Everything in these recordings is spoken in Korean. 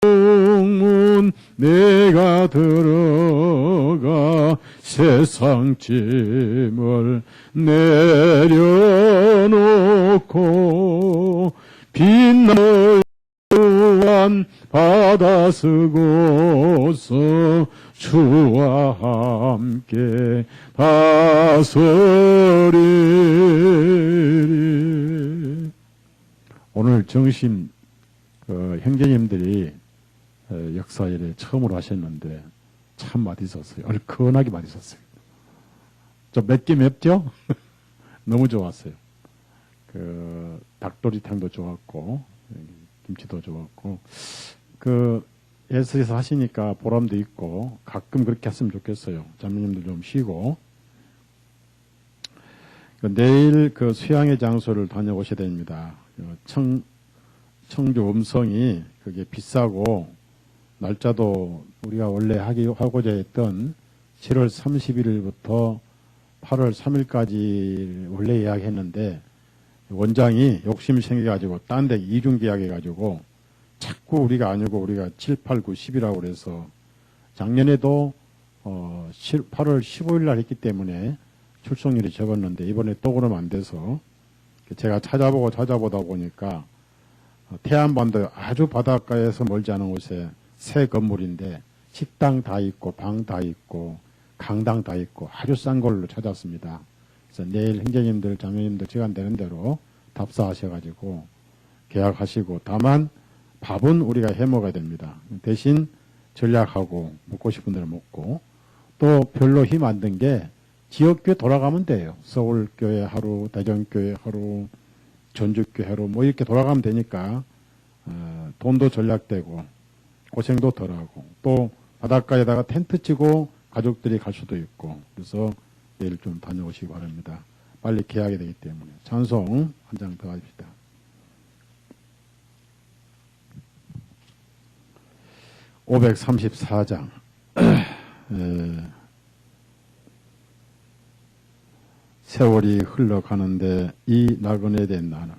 문 내가 들어가 세상 짐을 내려놓고 빛나는 바다 쓰고서 주와 함께 다스리리. 오늘 정신 형제님들이 역사일에 처음으로 하셨는데 참 맛있었어요. 얼큰하게 맛있었어요. 좀 맵게 맵죠? 너무 좋았어요. 닭도리탕도 좋았고 김치도 좋았고 예수에서 하시니까 보람도 있고 가끔 그렇게 했으면 좋겠어요. 자매님들 좀 쉬고 내일 수양의 장소를 다녀오셔야 됩니다. 청주 음성이 그게 비싸고 날짜도 우리가 원래 하고자 했던 7월 31일부터 8월 3일까지 원래 예약했는데 원장이 욕심이 생겨가지고 딴 데 이중 계약해가지고 자꾸 우리가 아니고 우리가 7, 8, 9, 10이라고 그래서 작년에도 8월 15일 날 했기 때문에 출석률이 적었는데 이번에 또 그러면 안 돼서 제가 찾아보다 보니까 태안반도 아주 바닷가에서 멀지 않은 곳에 새 건물인데 식당 다 있고 방 다 있고 강당 다 있고 아주 싼 걸로 찾았습니다. 그래서 내일 형제님들 자매님들 시간 되는 대로 답사하셔가지고 계약하시고 다만 밥은 우리가 해 먹어야 됩니다. 대신 전략하고 먹고 싶은 대로 먹고 또 별로 힘 안 든 게 지역교회 돌아가면 돼요. 서울교회 하루, 대전교회 하루, 전주교회 하루 뭐 이렇게 돌아가면 되니까 돈도 전략되고 고생도 덜하고 또 바닷가에다가 텐트 치고 가족들이 갈 수도 있고 그래서 내일 좀 다녀오시기 바랍니다. 빨리 계약이 되기 때문에 찬송 한 장 더 합시다. (534장) 세월이 흘러가는데 이 나그네 된 나는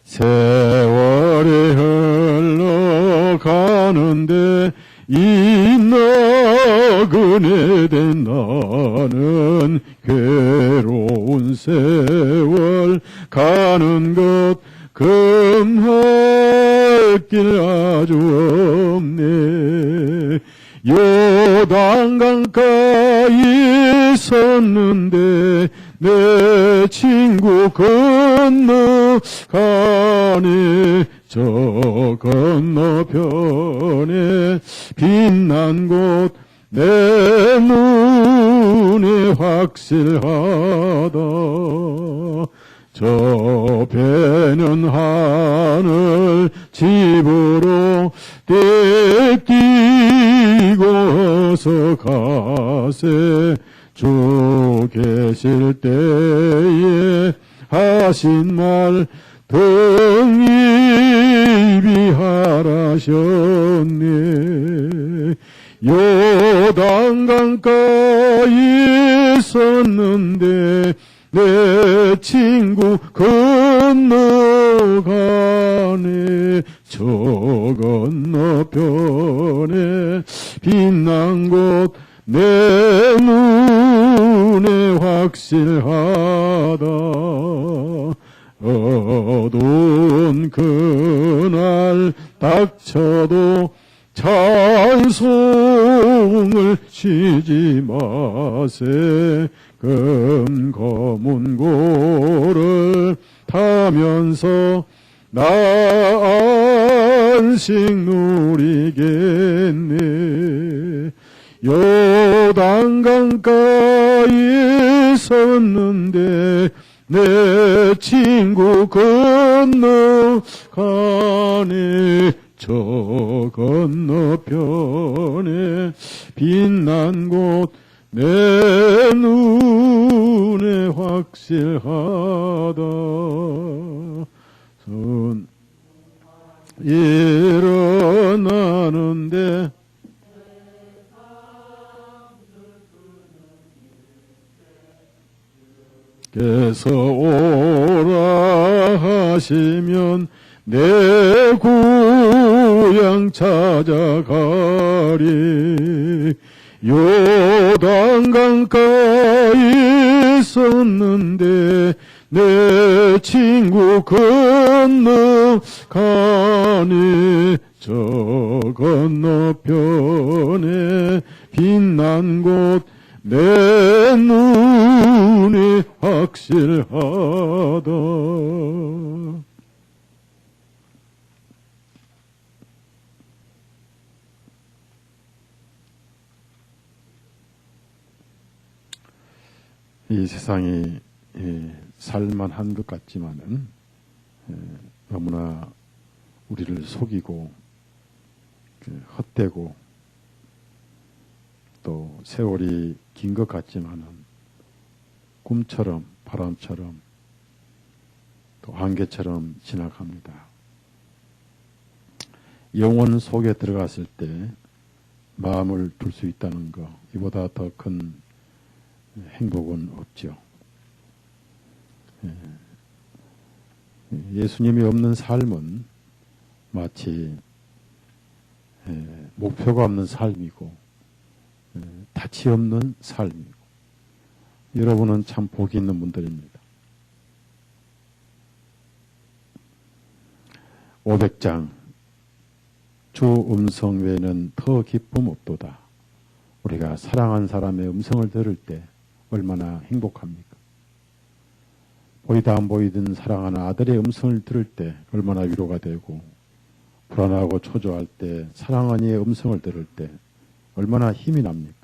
세월이 흘러가는데 이 나그네 된 나는 괴로운 세월 가는 것 금할 길 아주 없네. 요단 강가에 섰는데 내 친구 건너가네. 저 건너편에 빛난 곳 내 눈에 확실하다. 저 배는 하늘 집으로 떼끼고 어서 가세. 주 계실 때에 하신 말 등입이 하라셨네. 요단 강가에 섰는데 내 친구 건너가네. 저 건너편에 빛난 곳 내 눈에 확실하다. 어두운 그날 닥쳐도 찬송을 쉬지 마세. 검은 고를 타면서 나 안식 누리겠네. 요단 강가에 섰는데 내 친구 건너가네. 저 건너편에 빛난 곳 내 눈에 확실하다. 손 일어나는데 께서 오라 하시면 내 고향 찾아가리. 요단 강가에 있었는데 내 친구 건너가네. 저 건너편에 빛난 곳 내 눈이 확실하다. 이 세상이 살만한 것 같지만은 너무나 우리를 속이고 헛되고 또 세월이 긴 것 같지만은 꿈처럼 바람처럼 또 안개처럼 지나갑니다. 영혼 속에 들어갔을 때 마음을 둘 수 있다는 것, 이보다 더 큰 행복은 없죠. 예수님이 없는 삶은 마치 목표가 없는 삶이고 닻이 없는 삶이고, 여러분은 참 복이 있는 분들입니다. 500장 주 음성 외에는 더 기쁨 없도다. 우리가 사랑한 사람의 음성을 들을 때 얼마나 행복합니까? 보이다 안 보이든 사랑하는 아들의 음성을 들을 때 얼마나 위로가 되고, 불안하고 초조할 때 사랑하니의 음성을 들을 때 얼마나 힘이 납니까?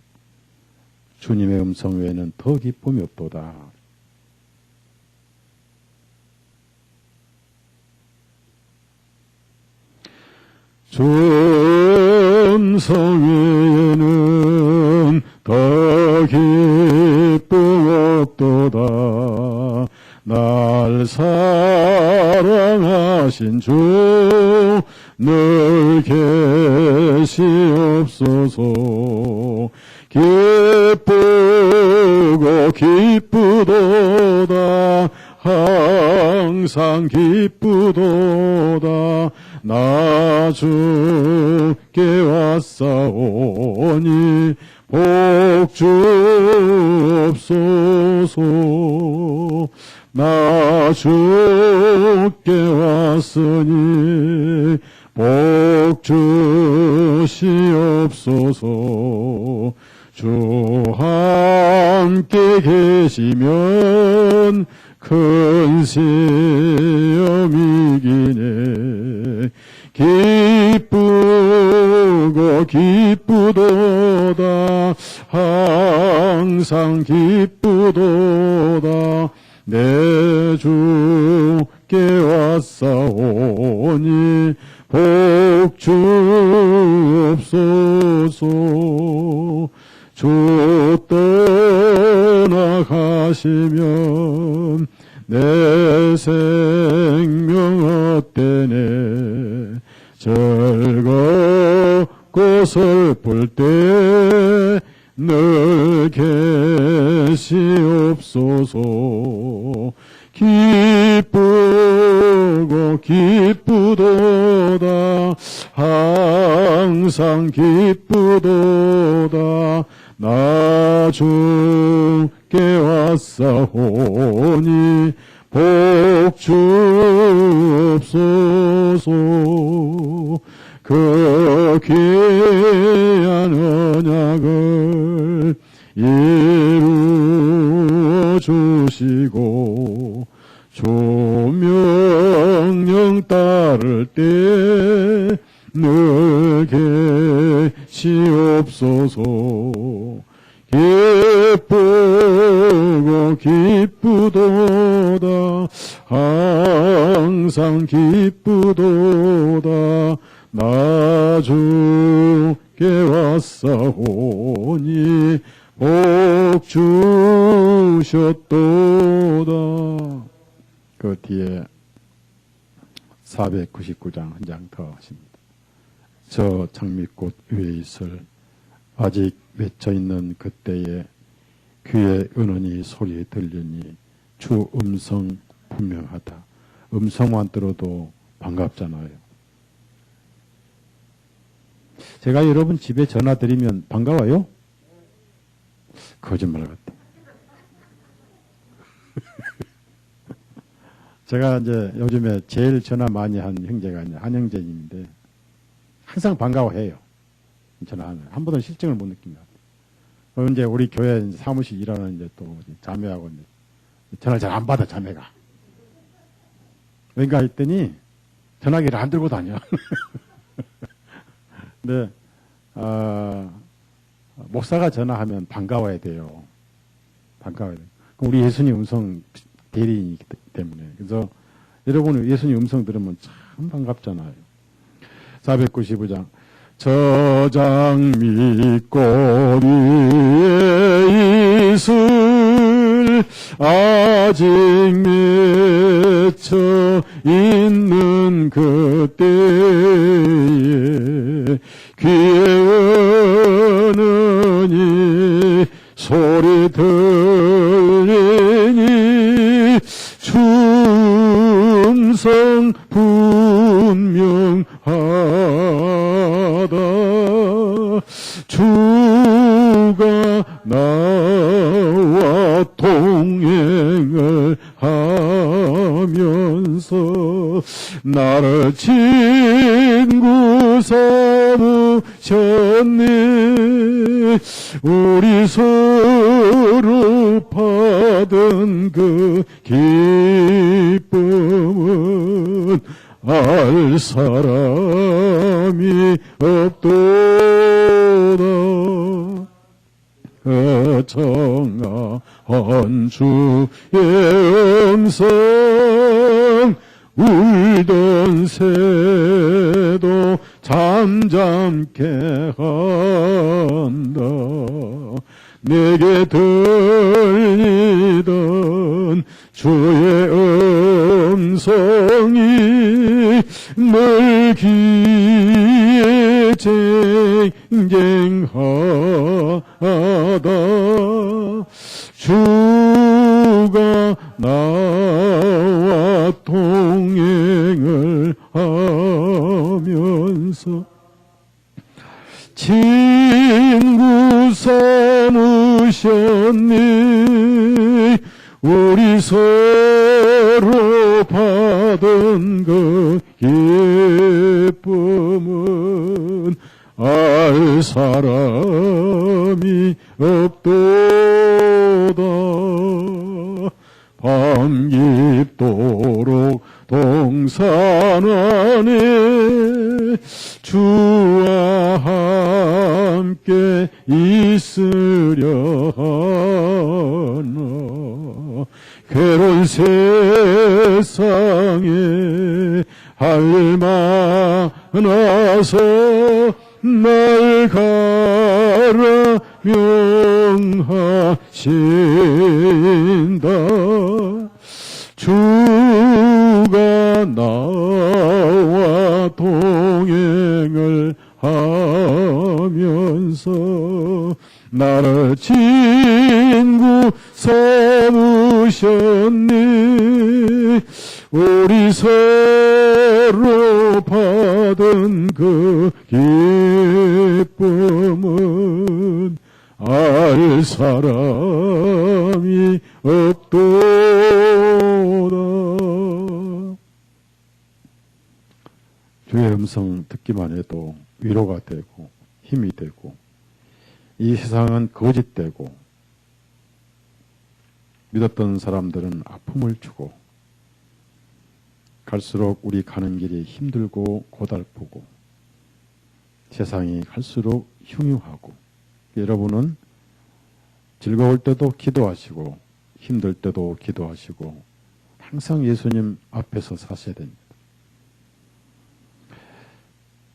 주님의 음성 외에는 더 기쁨이 없도다. 주 음성 외에는 더 기쁨 없도다. 날 사랑하신 주 늘 계시옵소서. 기쁘고 기쁘도다. 항상 기쁘도다. 나 주께 왔사오니 복 주옵소서. 나 주께 왔으니 복 주시옵소서. 주 함께 계시면 큰 시험이기네. 기쁘고 기쁘도다. 항상 기쁘도다. 내 주께 왔사오니 복 주옵소서. 주 떠나가시면 내 생명 헛되네. 즐겁고 슬플 때 늘 계시옵소서. 기쁘고 기쁘도다. 항상 기쁘도다. 나 주께 왔사오니 복 주옵소서. 그 귀한 언약을 이루어 주시고 조명령 따를 때 늘 계시옵소서. 기쁘고 기쁘도다. 항상 기쁘도다. 나 주께 왔사오니 복 주셨도다. 그 뒤에 499장 한 장 더 하십니다. 저 장미꽃 위에 있을 아직 맺혀있는 그때에 귀에 은은히 소리 들리니 주 음성 분명하다. 음성만 들어도 반갑잖아요. 제가 여러분 집에 전화 드리면 반가워요? 거짓말 같다. 제가 이제 요즘에 제일 전화 많이 한 형제가 이제 한형제님인데 항상 반가워해요. 전화하면 한 번도 실증을 못 느낍니다. 이제 우리 교회 사무실 일하는 이제 또 자매하고 이제 전화를 잘 안 받아 자매가. 왜인가 했더니 전화기를 안 들고 다녀. 근데 목사가 전화하면 반가워야 돼요. 반가워야 돼요. 우리 예수님 음성 대리인이기 때문에. 그래서 여러분 예수님 음성 들으면 참 반갑잖아요. 495장 저장미꽃 위에 이슬 아직 맺혀 있는 그때에 귀에 오느니 소리 들리니 춤성 분명하다. 주가 나와 동행을 하면서 나를 친구 삼으셨네. 우리 서로 받은 그 기쁨은 알 사람이 없도다. 청아한 주의 음성 울던 새도 잠잠케 한다. 내게 들리던 주의 음성이 늘 귀에 쟁쟁하다. 주가 나와 동행을 하면서 친구 삼으셨니. 우리 서로 받은 그 기쁨은 알 사람이 없도다. 밤 깊도록 동산 안에 주와 함께 있으려 하나. 괴로운 세상에 할 많아서 날 가라 명하신다. 주가 나와 동행을 하면서 나를 친구 삼으셨니. 우리 서로 받은 그 기쁨은 알 사람이 없도다. 주의 음성 듣기만 해도 위로가 되고 힘이 되고, 이 세상은 거짓되고 믿었던 사람들은 아픔을 주고, 갈수록 우리 가는 길이 힘들고 고달프고 세상이 갈수록 흉흉하고, 여러분은 즐거울 때도 기도하시고 힘들 때도 기도하시고 항상 예수님 앞에서 사셔야 됩니다.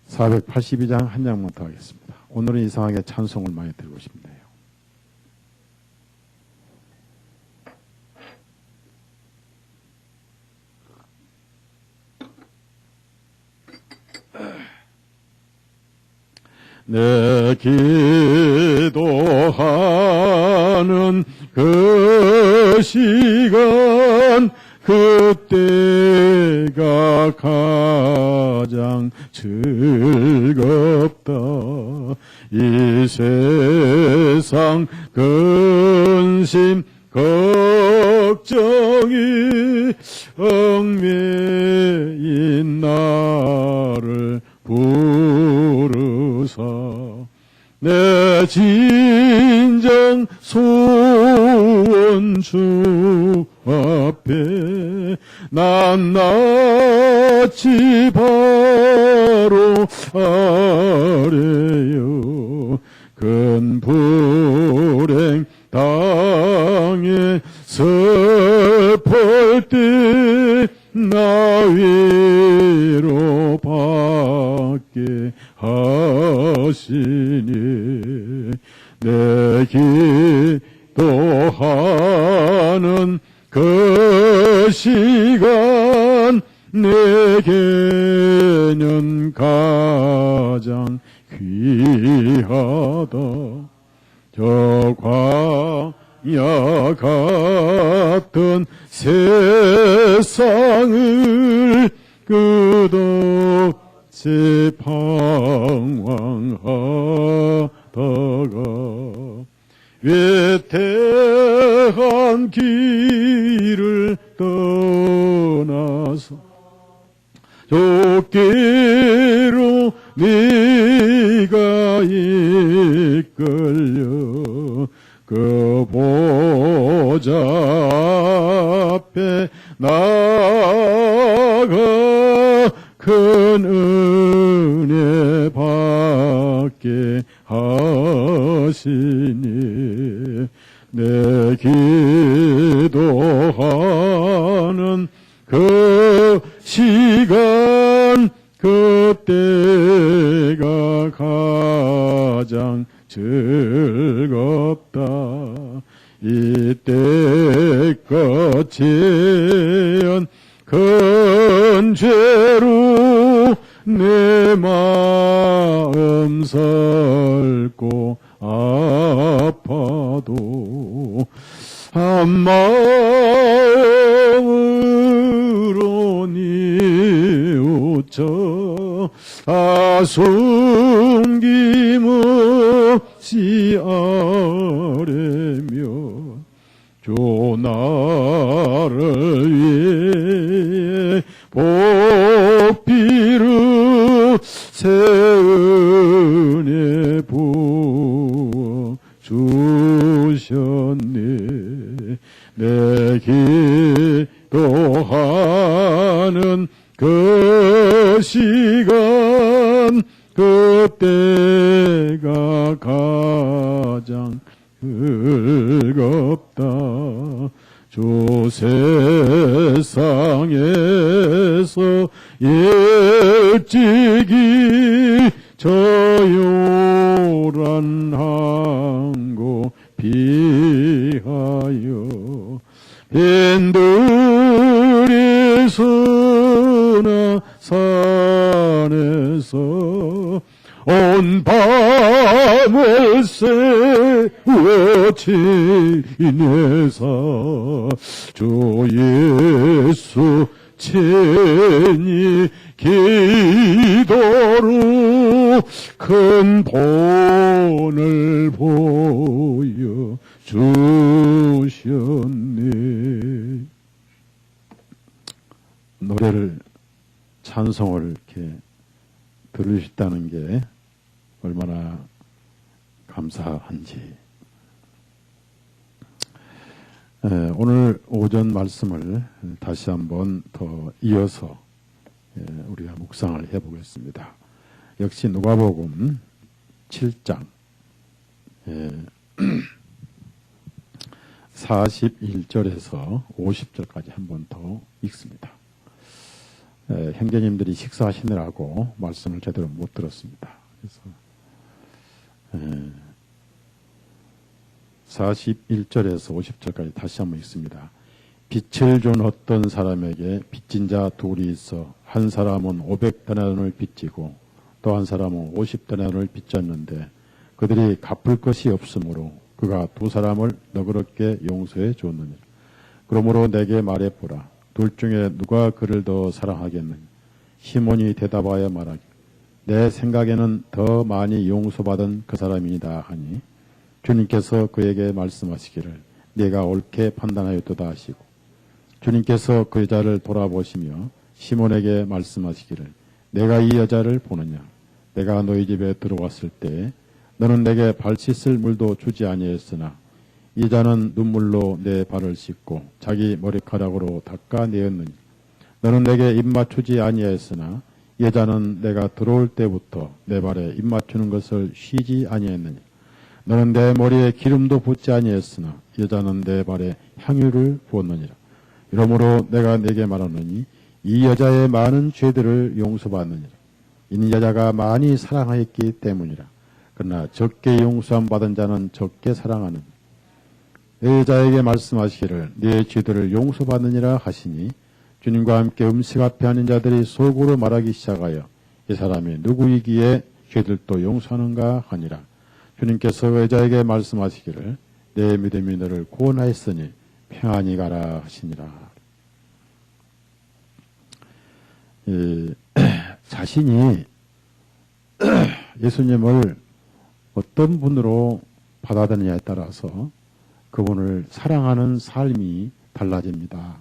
482장 한 장만 더 하겠습니다. 오늘은 이상하게 찬송을 많이 드리고 싶네요. 내 기도하는 그 시간 그때가 이 세상 근심 걱정이 얽매인 나를 부르사 내 진정 소원 주 앞에 낱낱이 바로 아래요 큰 불행 당해 슬플 때 나 위로 받게 하시니 내 기도하는 그 시간 내게는 가장 귀하다 저 광야 같은 세상을 끝없이 방황하다가 외태한 길을 떠나서 좁기로 네가 이끌려 그 보좌 앞에 나아가 큰 은혜 받게 하시니 내 기도하는 그 시간 그때가 가장 즐겁다 이때껏 지은 큰 죄로 내 마음 설고 아파도 한 마음으로 뉘우쳐 숨김없이 아뢰며 주 나를 위해 복비로 새 은혜 부어 주셨네 내 기도하는 그 시간 그때가 가장 즐겁다 주 세상에서 일찍이 저 요란한 곳 피하여 빈들이 서나 산에서 온 밤을 세워 지내사 주 예수 친히 기도로 큰 본을 보여 주셨네. 노래를 찬송을 이렇게 들을 수 있다는 게 얼마나 감사한지. 오늘 오전 말씀을 다시 한번 더 이어서 우리가 묵상을 해보겠습니다. 역시 누가복음 7장 41절에서 50절까지 한 번 더 읽습니다. 형제님들이 식사하시느라고 말씀을 제대로 못 들었습니다. 그래서 41절에서 50절까지 다시 한번 읽습니다. 빛을 준 어떤 사람에게 빚진 자 둘이 있어 한 사람은 500데나리온을 빚지고 또 한 사람은 50데나리온을 빚졌는데 그들이 갚을 것이 없으므로 그가 두 사람을 너그럽게 용서해 주었느니라. 그러므로 내게 말해보라. 둘 중에 누가 그를 더 사랑하겠느냐. 시몬이 대답하여 말하기를 내 생각에는 더 많이 용서받은 그 사람이다 하니 주님께서 그에게 말씀하시기를 네가 옳게 판단하였도다 하시고 주님께서 그 여자를 돌아보시며 시몬에게 말씀하시기를 내가 이 여자를 보느냐 내가 너희 집에 들어왔을 때 너는 내게 발 씻을 물도 주지 아니했으나 이 여자는 눈물로 내 발을 씻고 자기 머리카락으로 닦아내었느니 너는 내게 입 맞추지 아니했으나 이 여자는 내가 들어올 때부터 내 발에 입 맞추는 것을 쉬지 아니했느니 너는 내 머리에 기름도 붓지 아니했으나 여자는 내 발에 향유를 부었느니라. 이러므로 내가 네게 말하노니 이 여자의 많은 죄들을 용서받느니라. 이 여자가 많이 사랑하였기 때문이라. 그러나 적게 용서함 받은 자는 적게 사랑하느니 내 여자에게 말씀하시기를 네 죄들을 용서받느니라 하시니 주님과 함께 음식 앞에 앉은 자들이 속으로 말하기 시작하여 이 사람이 누구이기에 죄들도 용서하는가 하니라. 주님께서 그 여자에게 말씀하시기를 내 믿음이 너를 구원하였으니 평안히 가라 하시니라. 자신이 예수님을 어떤 분으로 받아들이냐에 따라서 그분을 사랑하는 삶이 달라집니다.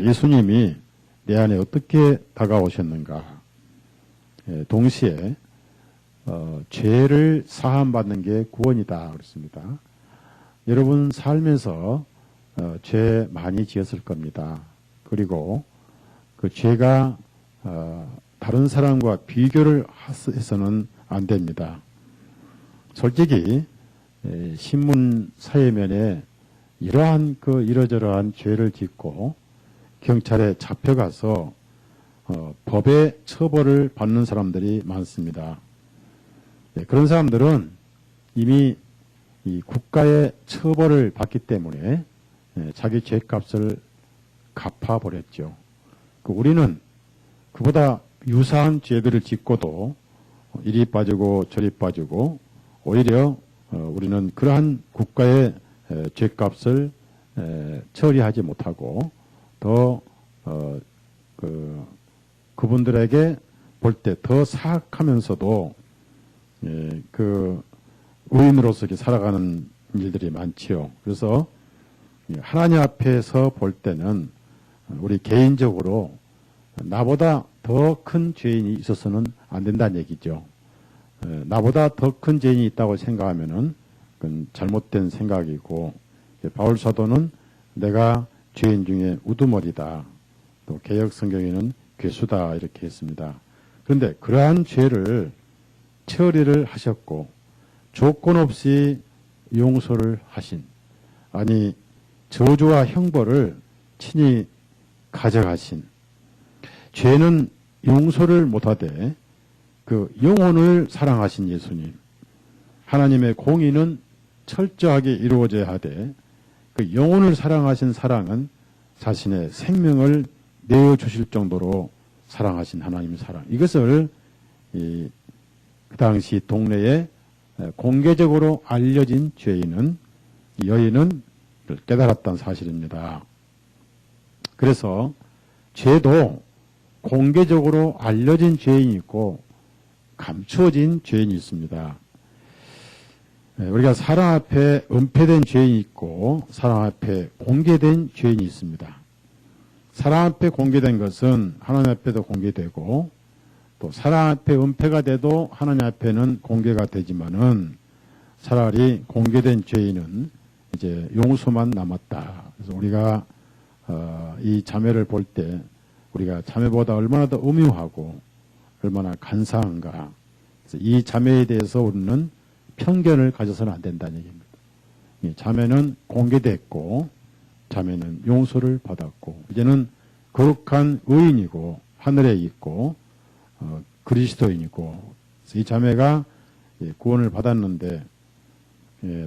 예수님이 내 안에 어떻게 다가오셨는가. 동시에 죄를 사함받는 게 구원이다 그렇습니다. 여러분 살면서 죄 많이 지었을 겁니다. 그리고 그 죄가 다른 사람과 비교를 해서는 안 됩니다. 솔직히 신문 사회면에 이러한 이러저러한 죄를 짓고 경찰에 잡혀가서 법의 처벌을 받는 사람들이 많습니다. 그런 사람들은 이미 이 국가의 처벌을 받기 때문에 자기 죄값을 갚아버렸죠. 우리는 그보다 유사한 죄들을 짓고도 이리 빠지고 저리 빠지고 오히려 우리는 그러한 국가의 죄값을 처리하지 못하고 더 그분들에게 볼 때 더 사악하면서도 그 의인으로서 이렇게 살아가는 일들이 많지요. 그래서 하나님 앞에서 볼 때는 우리 개인적으로 나보다 더 큰 죄인이 있어서는 안 된다는 얘기죠. 나보다 더 큰 죄인이 있다고 생각하면은 그건 잘못된 생각이고 바울 사도는 내가 죄인 중에 우두머리다. 또 개역 성경에는 괴수다 이렇게 했습니다. 그런데 그러한 죄를 처리를 하셨고 조건 없이 용서를 하신 아니 저주와 형벌을 친히 가져가신 죄는 용서를 못하되 그 영혼을 사랑하신 예수님 하나님의 공의는 철저하게 이루어져야 하되 그 영혼을 사랑하신 사랑은 자신의 생명을 내어주실 정도로 사랑하신 하나님의 사랑 이것을 그 당시 동네에 공개적으로 알려진 죄인은 여인은 깨달았다는 사실입니다. 그래서 죄도 공개적으로 알려진 죄인이 있고 감추어진 죄인이 있습니다. 우리가 사람 앞에 은폐된 죄인이 있고 사람 앞에 공개된 죄인이 있습니다. 사람 앞에 공개된 것은 하나님 앞에도 공개되고 또 사람 앞에 은폐가 돼도 하나님 앞에는 공개가 되지만은 차라리 공개된 죄인은 이제 용서만 남았다. 그래서 우리가 이 자매를 볼 때 우리가 자매보다 얼마나 더 음흉하고 얼마나 간사한가. 그래서 이 자매에 대해서 우리는 편견을 가져서는 안 된다는 얘기입니다. 이 자매는 공개됐고 자매는 용서를 받았고 이제는 거룩한 의인이고 하늘에 있고 그리스도인이고 이 자매가 구원을 받았는데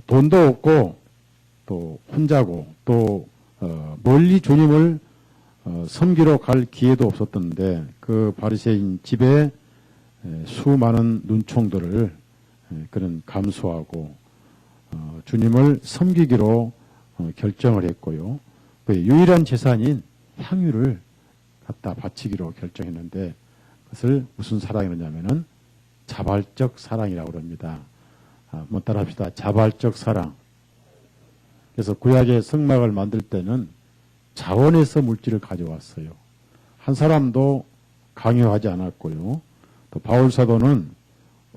돈도 없고 또 혼자고 또 멀리 주님을 섬기러 갈 기회도 없었던데 그 바리새인 집에 수많은 눈총들을 그는 감수하고 주님을 섬기기로 결정을 했고요. 그 유일한 재산인 향유를 갖다 바치기로 결정했는데 그것을 무슨 사랑이냐면은 자발적 사랑이라고 그럽니다. 한번 따라합시다. 자발적 사랑. 그래서 구약의 성막을 만들 때는 자원에서 물질을 가져왔어요. 한 사람도 강요하지 않았고요. 또 바울 사도는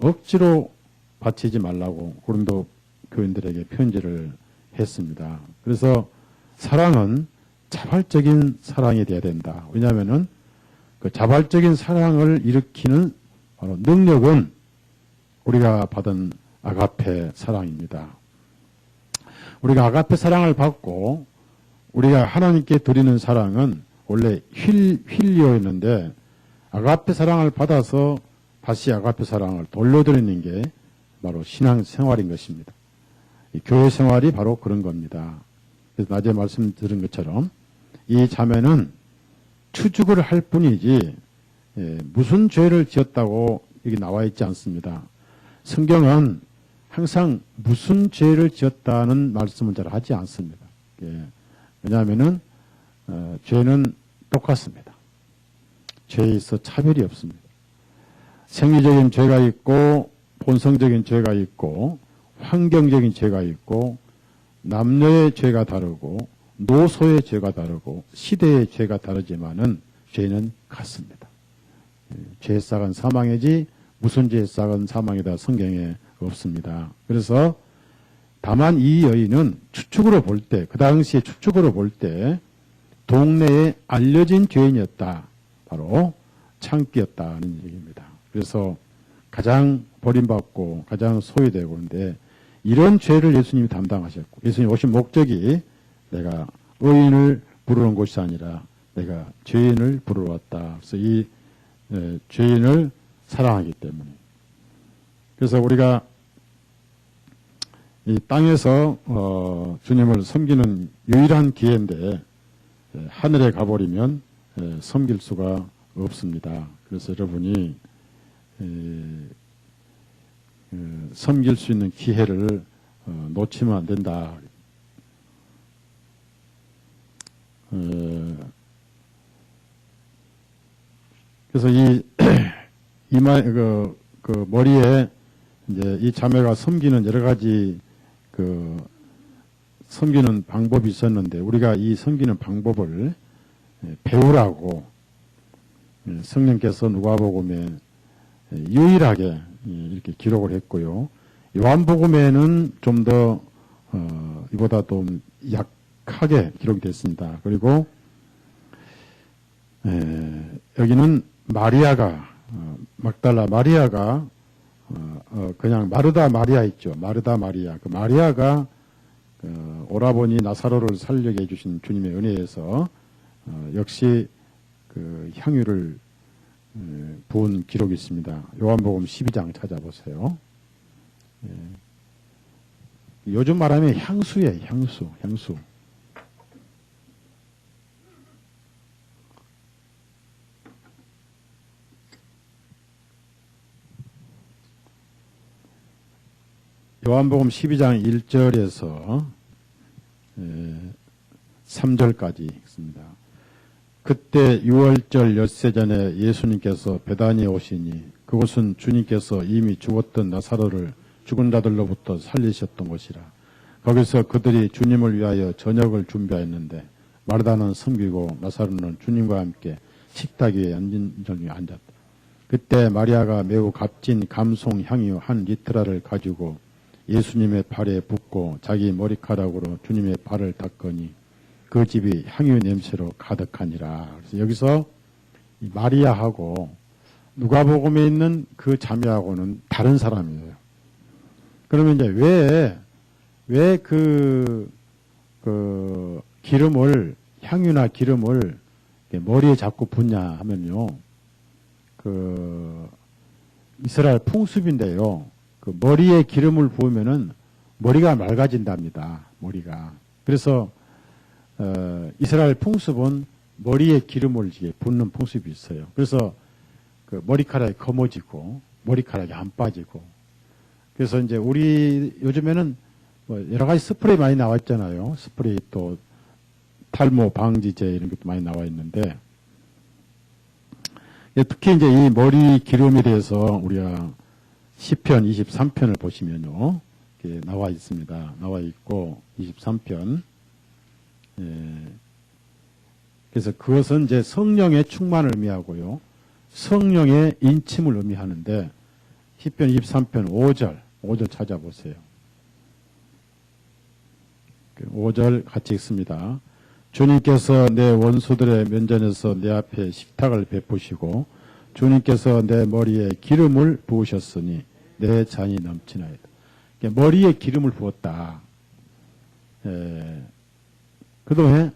억지로 바치지 말라고 고린도 교인들에게 편지를 했습니다. 그래서 사랑은 자발적인 사랑이 돼야 된다. 왜냐하면은 그 자발적인 사랑을 일으키는 바로 능력은 우리가 받은 아가페 사랑입니다. 우리가 아가페 사랑을 받고 우리가 하나님께 드리는 사랑은 원래 휠리오였는데 아가페 사랑을 받아서 다시 아가페 사랑을 돌려드리는 게 바로 신앙생활인 것입니다. 이 교회 생활이 바로 그런 겁니다. 그래서 낮에 말씀드린 것처럼 이 자매는 추죽을 할 뿐이지 무슨 죄를 지었다고 여기 나와 있지 않습니다. 성경은 항상 무슨 죄를 지었다는 말씀을 잘 하지 않습니다. 왜냐하면은 죄는 똑같습니다. 죄에 있어 차별이 없습니다. 생리적인 죄가 있고 본성적인 죄가 있고 환경적인 죄가 있고 남녀의 죄가 다르고 노소의 죄가 다르고 시대의 죄가 다르지만은 죄는 같습니다. 죄의 싹은 사망이지 무슨 죄의 싹은 사망이다 성경에 없습니다. 그래서 다만 이 여인은 추측으로 볼 때, 그 당시에 추측으로 볼 때 동네에 알려진 죄인이었다. 바로 창기였다는 얘기입니다. 그래서 가장 버림받고 가장 소외되고 그런데 이런 죄를 예수님이 담당하셨고 예수님 오신 목적이 내가 의인을 부르는 곳이 아니라 내가 죄인을 부르러 왔다. 그래서 이 죄인을 사랑하기 때문에 그래서 우리가 이 땅에서 주님을 섬기는 유일한 기회인데 하늘에 가버리면 섬길 수가 없습니다. 그래서 여러분이 섬길 수 있는 기회를 놓치면 안 된다. 그래서 그 머리에 이제 이 자매가 섬기는 여러 가지 섬기는 방법이 있었는데 우리가 이 섬기는 방법을 배우라고 성령께서 누가복음에 유일하게 이렇게 기록을 했고요. 요한복음에는 좀 더 이보다 좀 약하게 기록이 됐습니다. 그리고 여기는 마리아가 막달라 마리아가 그냥 마르다 마리아 있죠. 마르다 마리아. 그 마리아가 오라버니 나사로를 살려게 해주신 주님의 은혜에서 역시 그 향유를 부은 기록이 있습니다. 요한복음 12장 찾아보세요. 요즘 말하면 향수예요. 향수. 요한복음 12장 1절에서 3절까지 있습니다. 그때 6월절 엿새 전에 예수님께서 베다니에 오시니 그곳은 주님께서 이미 죽었던 나사로를 죽은 자들로부터 살리셨던 곳이라. 거기서 그들이 주님을 위하여 저녁을 준비하였는데 마르다는 섬기고 나사로는 주님과 함께 식탁 위에 앉았다. 그때 마리아가 매우 값진 감송 향유 한 리트라를 가지고 예수님의 발에 붓고 자기 머리카락으로 주님의 발을 닦으니 그 집이 향유 냄새로 가득하니라. 그래서 여기서 마리아하고 누가복음에 있는 그 자매하고는 다른 사람이에요. 그러면 이제 왜 기름을 향유나 기름을 머리에 자꾸 붓냐 하면요. 이스라엘 풍습인데요. 그 머리에 기름을 부으면은 머리가 맑아진답니다. 머리가. 그래서 이스라엘 풍습은 머리에 기름을 붓는 풍습이 있어요. 그래서 그 머리카락이 검어지고 머리카락이 안 빠지고. 그래서 이제 우리 요즘에는 뭐 여러 가지 스프레이 많이 나와 있잖아요. 스프레이 또 탈모 방지제 이런 것도 많이 나와 있는데 특히 이제 이 머리 기름에 대해서 우리가 시편 23편을 보시면요. 이렇게 나와 있습니다. 나와 있고, 23편. 그래서 그것은 이제 성령의 충만을 의미하고요. 성령의 인침을 의미하는데, 시편 23편 5절 찾아보세요. 5절 같이 읽습니다. 주님께서 내 원수들의 면전에서 내 앞에 식탁을 베푸시고 주님께서 내 머리에 기름을 부으셨으니 내 잔이 넘치나이다. 머리에 기름을 부었다. 그동안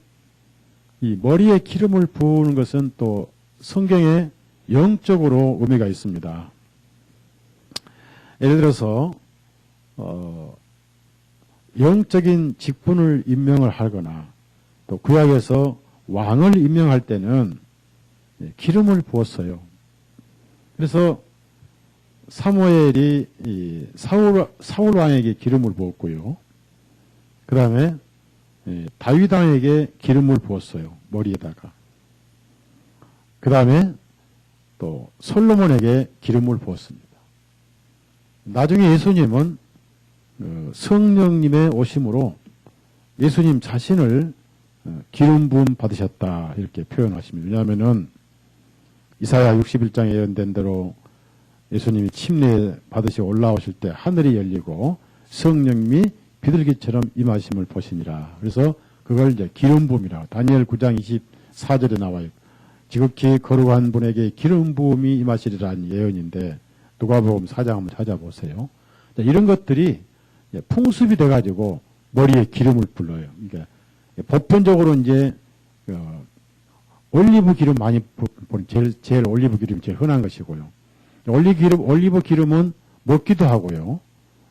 이 머리에 기름을 부으는 것은 또 성경에 영적으로 의미가 있습니다. 예를 들어서 영적인 직분을 임명을 하거나 또 구약에서 왕을 임명할 때는 기름을 부었어요. 그래서 사무엘이 사울 왕에게 기름을 부었고요. 그 다음에 다윗 왕에게 기름을 부었어요. 머리에다가. 그 다음에 또 솔로몬에게 기름을 부었습니다. 나중에 예수님은 성령님의 오심으로 예수님 자신을 기름 부음 받으셨다 이렇게 표현하십니다. 왜냐하면은 이사야 61장에 예언된 대로 예수님이 침례 받으시고 올라오실 때 하늘이 열리고 성령님이 비둘기처럼 임하심을 보시니라. 그래서 그걸 이제 기름 부음이라. 다니엘 9장 24절에 나와요. 지극히 거룩한 분에게 기름 부음이 임하시리라는 예언인데 누가복음 4장 한번 찾아보세요. 이런 것들이 풍습이 돼가지고 머리에 기름을 불러요. 그러니까 보편적으로 이제 올리브 기름 많이 제일 올리브 기름이 제일 흔한 것이고요. 올리브 기름은 먹기도 하고요.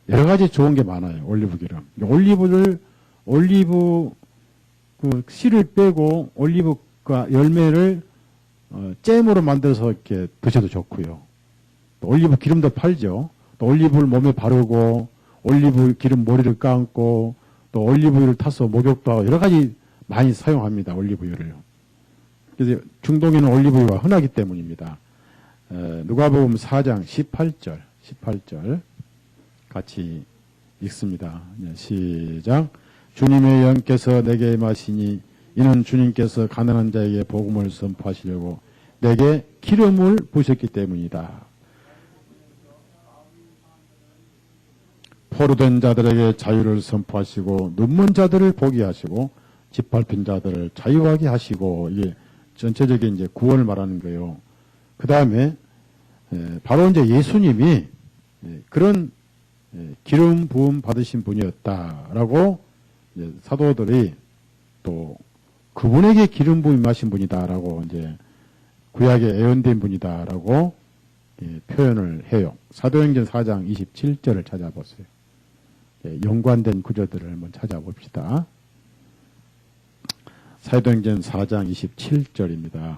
여러 가지 좋은 게 많아요. 올리브 기름. 올리브 그 씨를 빼고 올리브가 열매를 잼으로 만들어서 이렇게 드셔도 좋고요. 또 올리브 기름도 팔죠. 또 올리브를 몸에 바르고 올리브 기름 머리를 감고 또 올리브유를 타서 목욕도 하고 여러 가지 많이 사용합니다. 올리브유를요. 그래서 중동에는 올리브유가 흔하기 때문입니다. 누가복음 4장 18절 같이 읽습니다. 시작. 주님의 영께서 내게 임하시니 이는 주님께서 가난한 자에게 복음을 선포하시려고 내게 기름을 부으셨기 때문이다. 포로된 자들에게 자유를 선포하시고 눈먼 자들을 보게 하시고 짓밟힌 자들을 자유하게 하시고 이게 전체적인 이제 구원을 말하는 거예요. 그 다음에 바로 이제 예수님이 그런 기름 부음 받으신 분이었다라고 사도들이 또 그분에게 기름 부음 하신 분이다라고 이제 구약에 예언된 분이다라고 표현을 해요. 사도행전 4장 27절을 찾아보세요. 연관된 구절들을 한번 찾아봅시다. 사도행전 4장 27절입니다.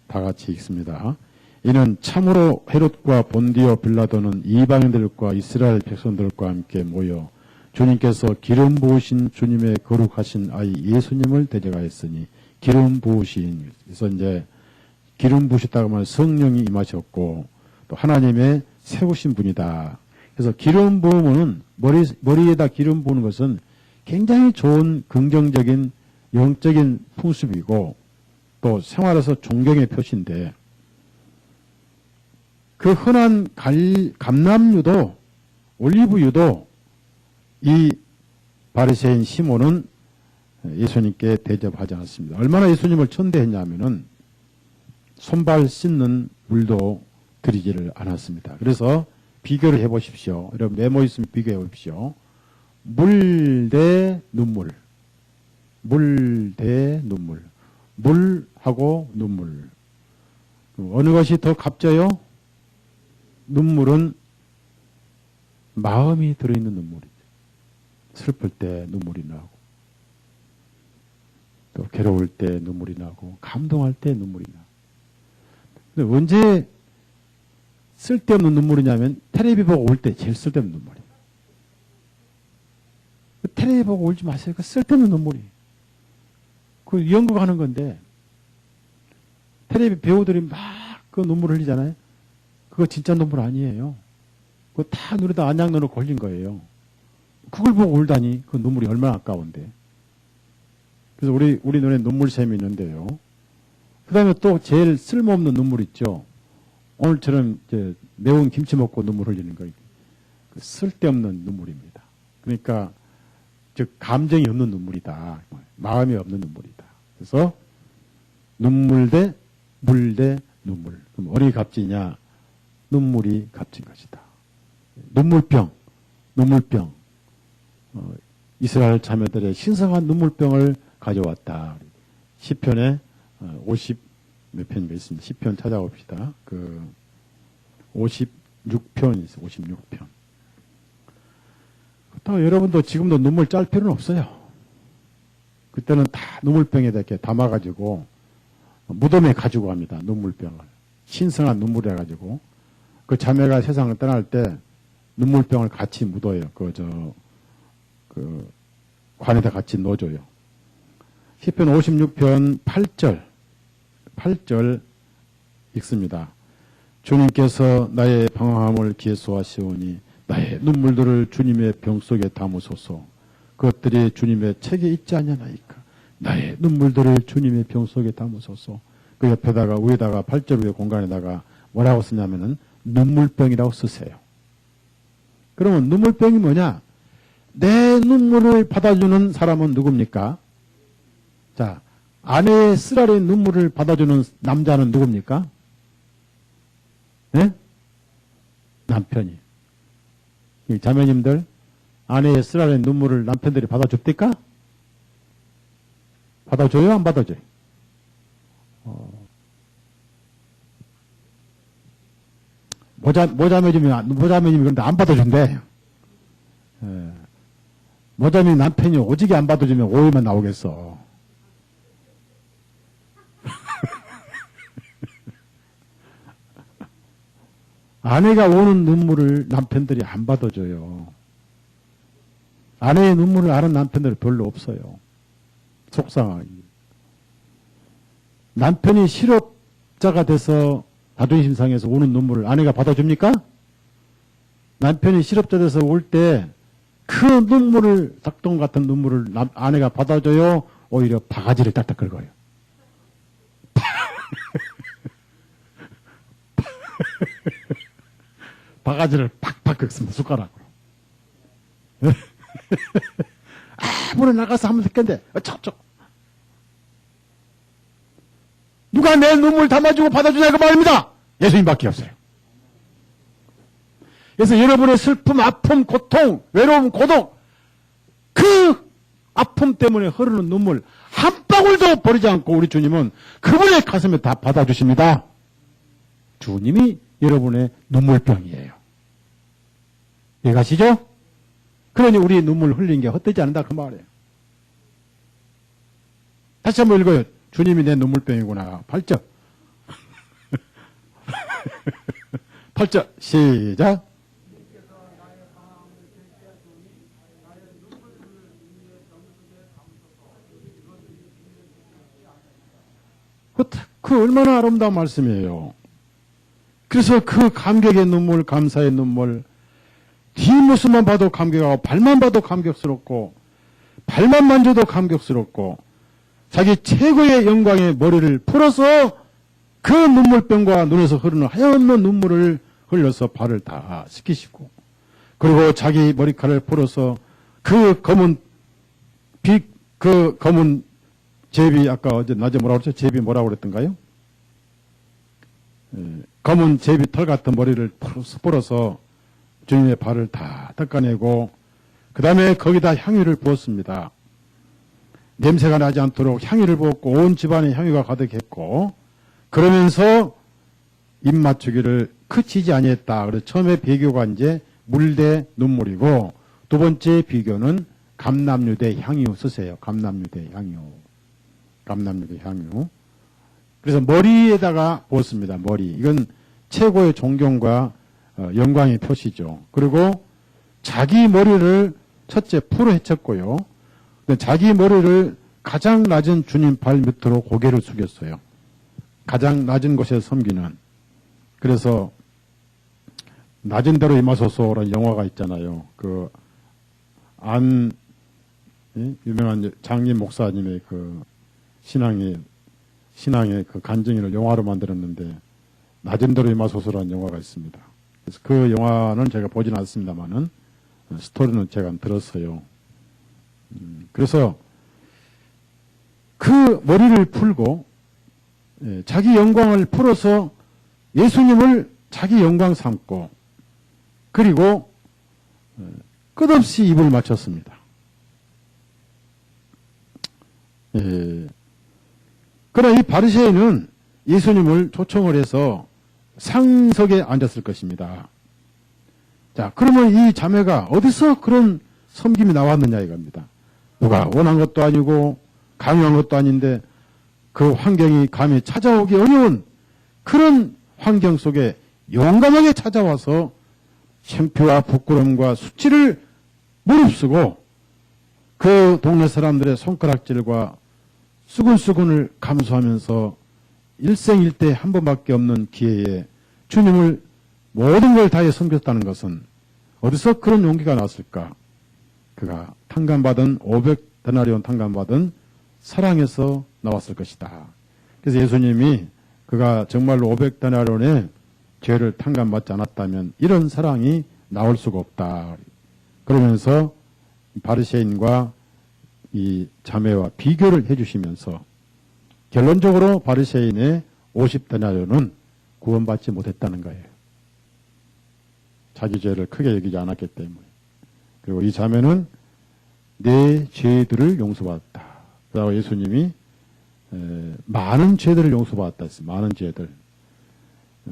다 같이 읽습니다. 이는 참으로 헤롯과 본디오 빌라도는 이방인들과 이스라엘 백성들과 함께 모여 주님께서 기름 부으신 주님의 거룩하신 아이 예수님을 대적하였으니 기름 부으신. 그래서 이제 기름 부으셨다고 하면 성령이 임하셨고 또 하나님의 세우신 분이다. 그래서 기름 부음은 머리에다 기름 부는 것은 굉장히 좋은 긍정적인 영적인 풍습이고 또 생활에서 존경의 표시인데 그 흔한 감람유도 올리브유도 이 바리새인 시몬은 예수님께 대접하지 않았습니다. 얼마나 예수님을 천대했냐면은 손발 씻는 물도 드리지를 않았습니다. 그래서 비교를 해보십시오. 여러분 메모 있으면 비교해 보십시오. 물 대 눈물. 물 대 눈물. 물하고 눈물. 어느 것이 더 값져요? 눈물은 마음이 들어있는 눈물이죠. 슬플 때 눈물이 나고 또 괴로울 때 눈물이 나고 감동할 때 눈물이 나고. 근데 언제 쓸데없는 눈물이냐면 텔레비 보고 울 때 제일 쓸데없는 눈물이에요. 텔레비 보고 울지 마세요. 그 쓸데없는 눈물이. 그 연구하는 건데 텔레비 배우들이 막 그 눈물 흘리잖아요. 그거 진짜 눈물 아니에요. 그거 다 눈에다 안약눈으로 걸린 거예요. 그걸 보고 울다니 그 눈물이 얼마나 아까운데. 그래서 우리 눈에 눈물샘이 있는데요. 그 다음에 또 제일 쓸모없는 눈물 있죠. 오늘처럼 이제 매운 김치 먹고 눈물 흘리는 거. 그 쓸데없는 눈물입니다. 그러니까 즉 감정이 없는 눈물이다. 마음이 없는 눈물이다. 그래서 눈물 대 물 대 눈물. 그럼 어디 값지냐? 눈물이 값진 것이다. 눈물병. 이스라엘 자매들의 신성한 눈물병을 가져왔다. 시편에 50 몇 편이 있습니다. 시편 찾아봅시다. 그 56편이 있어요. 56편. 또 여러분도 지금도 눈물 짤 필요는 없어요. 그때는 다 눈물병에다 이렇게 담아가지고 무덤에 가지고 갑니다. 눈물병을. 신성한 눈물을 해가지고 그 자매가 세상을 떠날 때 눈물병을 같이 묻어요. 그 관에다 같이 넣어줘요. 시편 56편 8절 읽습니다. 주님께서 나의 방황함을 계수하시오니 나의 눈물들을 주님의 병 속에 담으소서. 그것들이 주님의 책에 있지 않냐나이까. 나의 눈물들을 주님의 병 속에 담으소서. 그 옆에다가 위에다가 8절 위에 공간에다가 뭐라고 쓰냐면은 눈물병이라고 쓰세요. 그러면 눈물병이 뭐냐? 내 눈물을 받아주는 사람은 누굽니까? 자, 아내의 쓰라린 눈물을 받아주는 남자는 누굽니까? 네? 남편이. 이 자매님들, 아내의 쓰라린 눈물을 남편들이 받아줍니까? 받아줘요? 안 받아줘요? 모자매님이 그런데 안 받아준대. 예. 모자매 남편이 오지게 안 받아주면 오해만 나오겠어. 아내가 오는 눈물을 남편들이 안 받아줘요. 아내의 눈물을 아는 남편들은 별로 없어요. 속상하게. 남편이 실업자가 돼서 자존심 상해서 오는 눈물을 아내가 받아줍니까? 남편이 실업자 돼서 올 때 그 눈물을, 닭똥 같은 눈물을 아내가 받아줘요? 오히려 바가지를 딱딱 긁어요. 바가지를 팍팍 긁습니다. 숟가락으로. 문에 나가서 하면 됐겠는데 어쩌고 누가 내 눈물 담아주고 받아주냐 그 말입니다. 예수님밖에 없어요. 그래서 여러분의 슬픔, 아픔, 고통, 외로움, 고독 그 아픔 때문에 흐르는 눈물 한 방울도 버리지 않고 우리 주님은 그분의 가슴에 다 받아주십니다. 주님이 여러분의 눈물병이에요. 이해가시죠? 그러니 우리 눈물 흘린 게 헛되지 않는다 그 말이에요. 다시 한번 읽어요. 주님이 내 눈물병이구나. 8절. 8절 시작. 그 얼마나 아름다운 말씀이에요. 그래서 그 감격의 눈물, 감사의 눈물, 뒷모습만 봐도 감격하고 발만 봐도 감격스럽고 발만 만져도 감격스럽고 자기 최고의 영광의 머리를 풀어서 그 눈물병과 눈에서 흐르는 하얀 눈물을 흘려서 발을 다 씻기시고 그리고 자기 머리카락을 풀어서 그 검은 제비 아까 어제 낮에 뭐라고 그랬죠? 제비 뭐라고 그랬던가요? 검은 제비 털 같은 머리를 풀어서 주님의 발을 다 닦아내고 그 다음에 거기다 향유를 부었습니다. 냄새가 나지 않도록 향유를 부었고 온 집안에 향유가 가득했고 그러면서 입 맞추기를 그치지 아니했다. 그래서 처음에 비교가 이제 물 대 눈물이고 두 번째 비교는 감람유 대 향유 쓰세요. 감람유 대 향유. 그래서 머리에다가 부었습니다. 머리. 이건 최고의 존경과 영광의 표시죠. 그리고 자기 머리를 첫째 풀어 헤쳤고요. 자기 머리를 가장 낮은 주님 발 밑으로 고개를 숙였어요. 가장 낮은 곳에 섬기는, 그래서 낮은 데로 임하소서라는 영화가 있잖아요. 유명한 장림 목사님의 신앙의 그 간증을 영화로 만들었는데, 낮은 데로 임하소서라는 영화가 있습니다. 그래서 그 영화는 제가 보진 않습니다만은, 스토리는 제가 들었어요. 그래서 그 머리를 풀고, 자기 영광을 풀어서 예수님을 자기 영광 삼고, 그리고 끝없이 입을 맞췄습니다. 그러나 이 바리새인은 예수님을 초청을 해서 상석에 앉았을 것입니다. 자, 그러면 이 자매가 어디서 그런 섬김이 나왔느냐 이겁니다. 누가 원한 것도 아니고 강요한 것도 아닌데 그 환경이 감히 찾아오기 어려운 그런 환경 속에 용감하게 찾아와서 창피와 부끄러움과 수치를 무릅쓰고 그 동네 사람들의 손가락질과 수근수근을 감수하면서 일생일대 한 번밖에 없는 기회에 주님을 모든 걸 다해 섬겼다는 것은 어디서 그런 용기가 나왔을까? 그가 탕감받은 500데나리온 탕감받은 사랑에서 나왔을 것이다. 그래서 예수님이 그가 정말로 500데나리온의 죄를 탕감받지 않았다면 이런 사랑이 나올 수가 없다. 그러면서 바리새인과 이 자매와 비교를 해주시면서 결론적으로 바리새인의 50데나리온은 구원받지 못했다는 거예요. 자기 죄를 크게 여기지 않았기 때문에. 그리고 이 자매는 내 죄들을 용서받았다. 그리고 예수님이 많은 죄들을 용서받았다 했어요. 많은 죄들.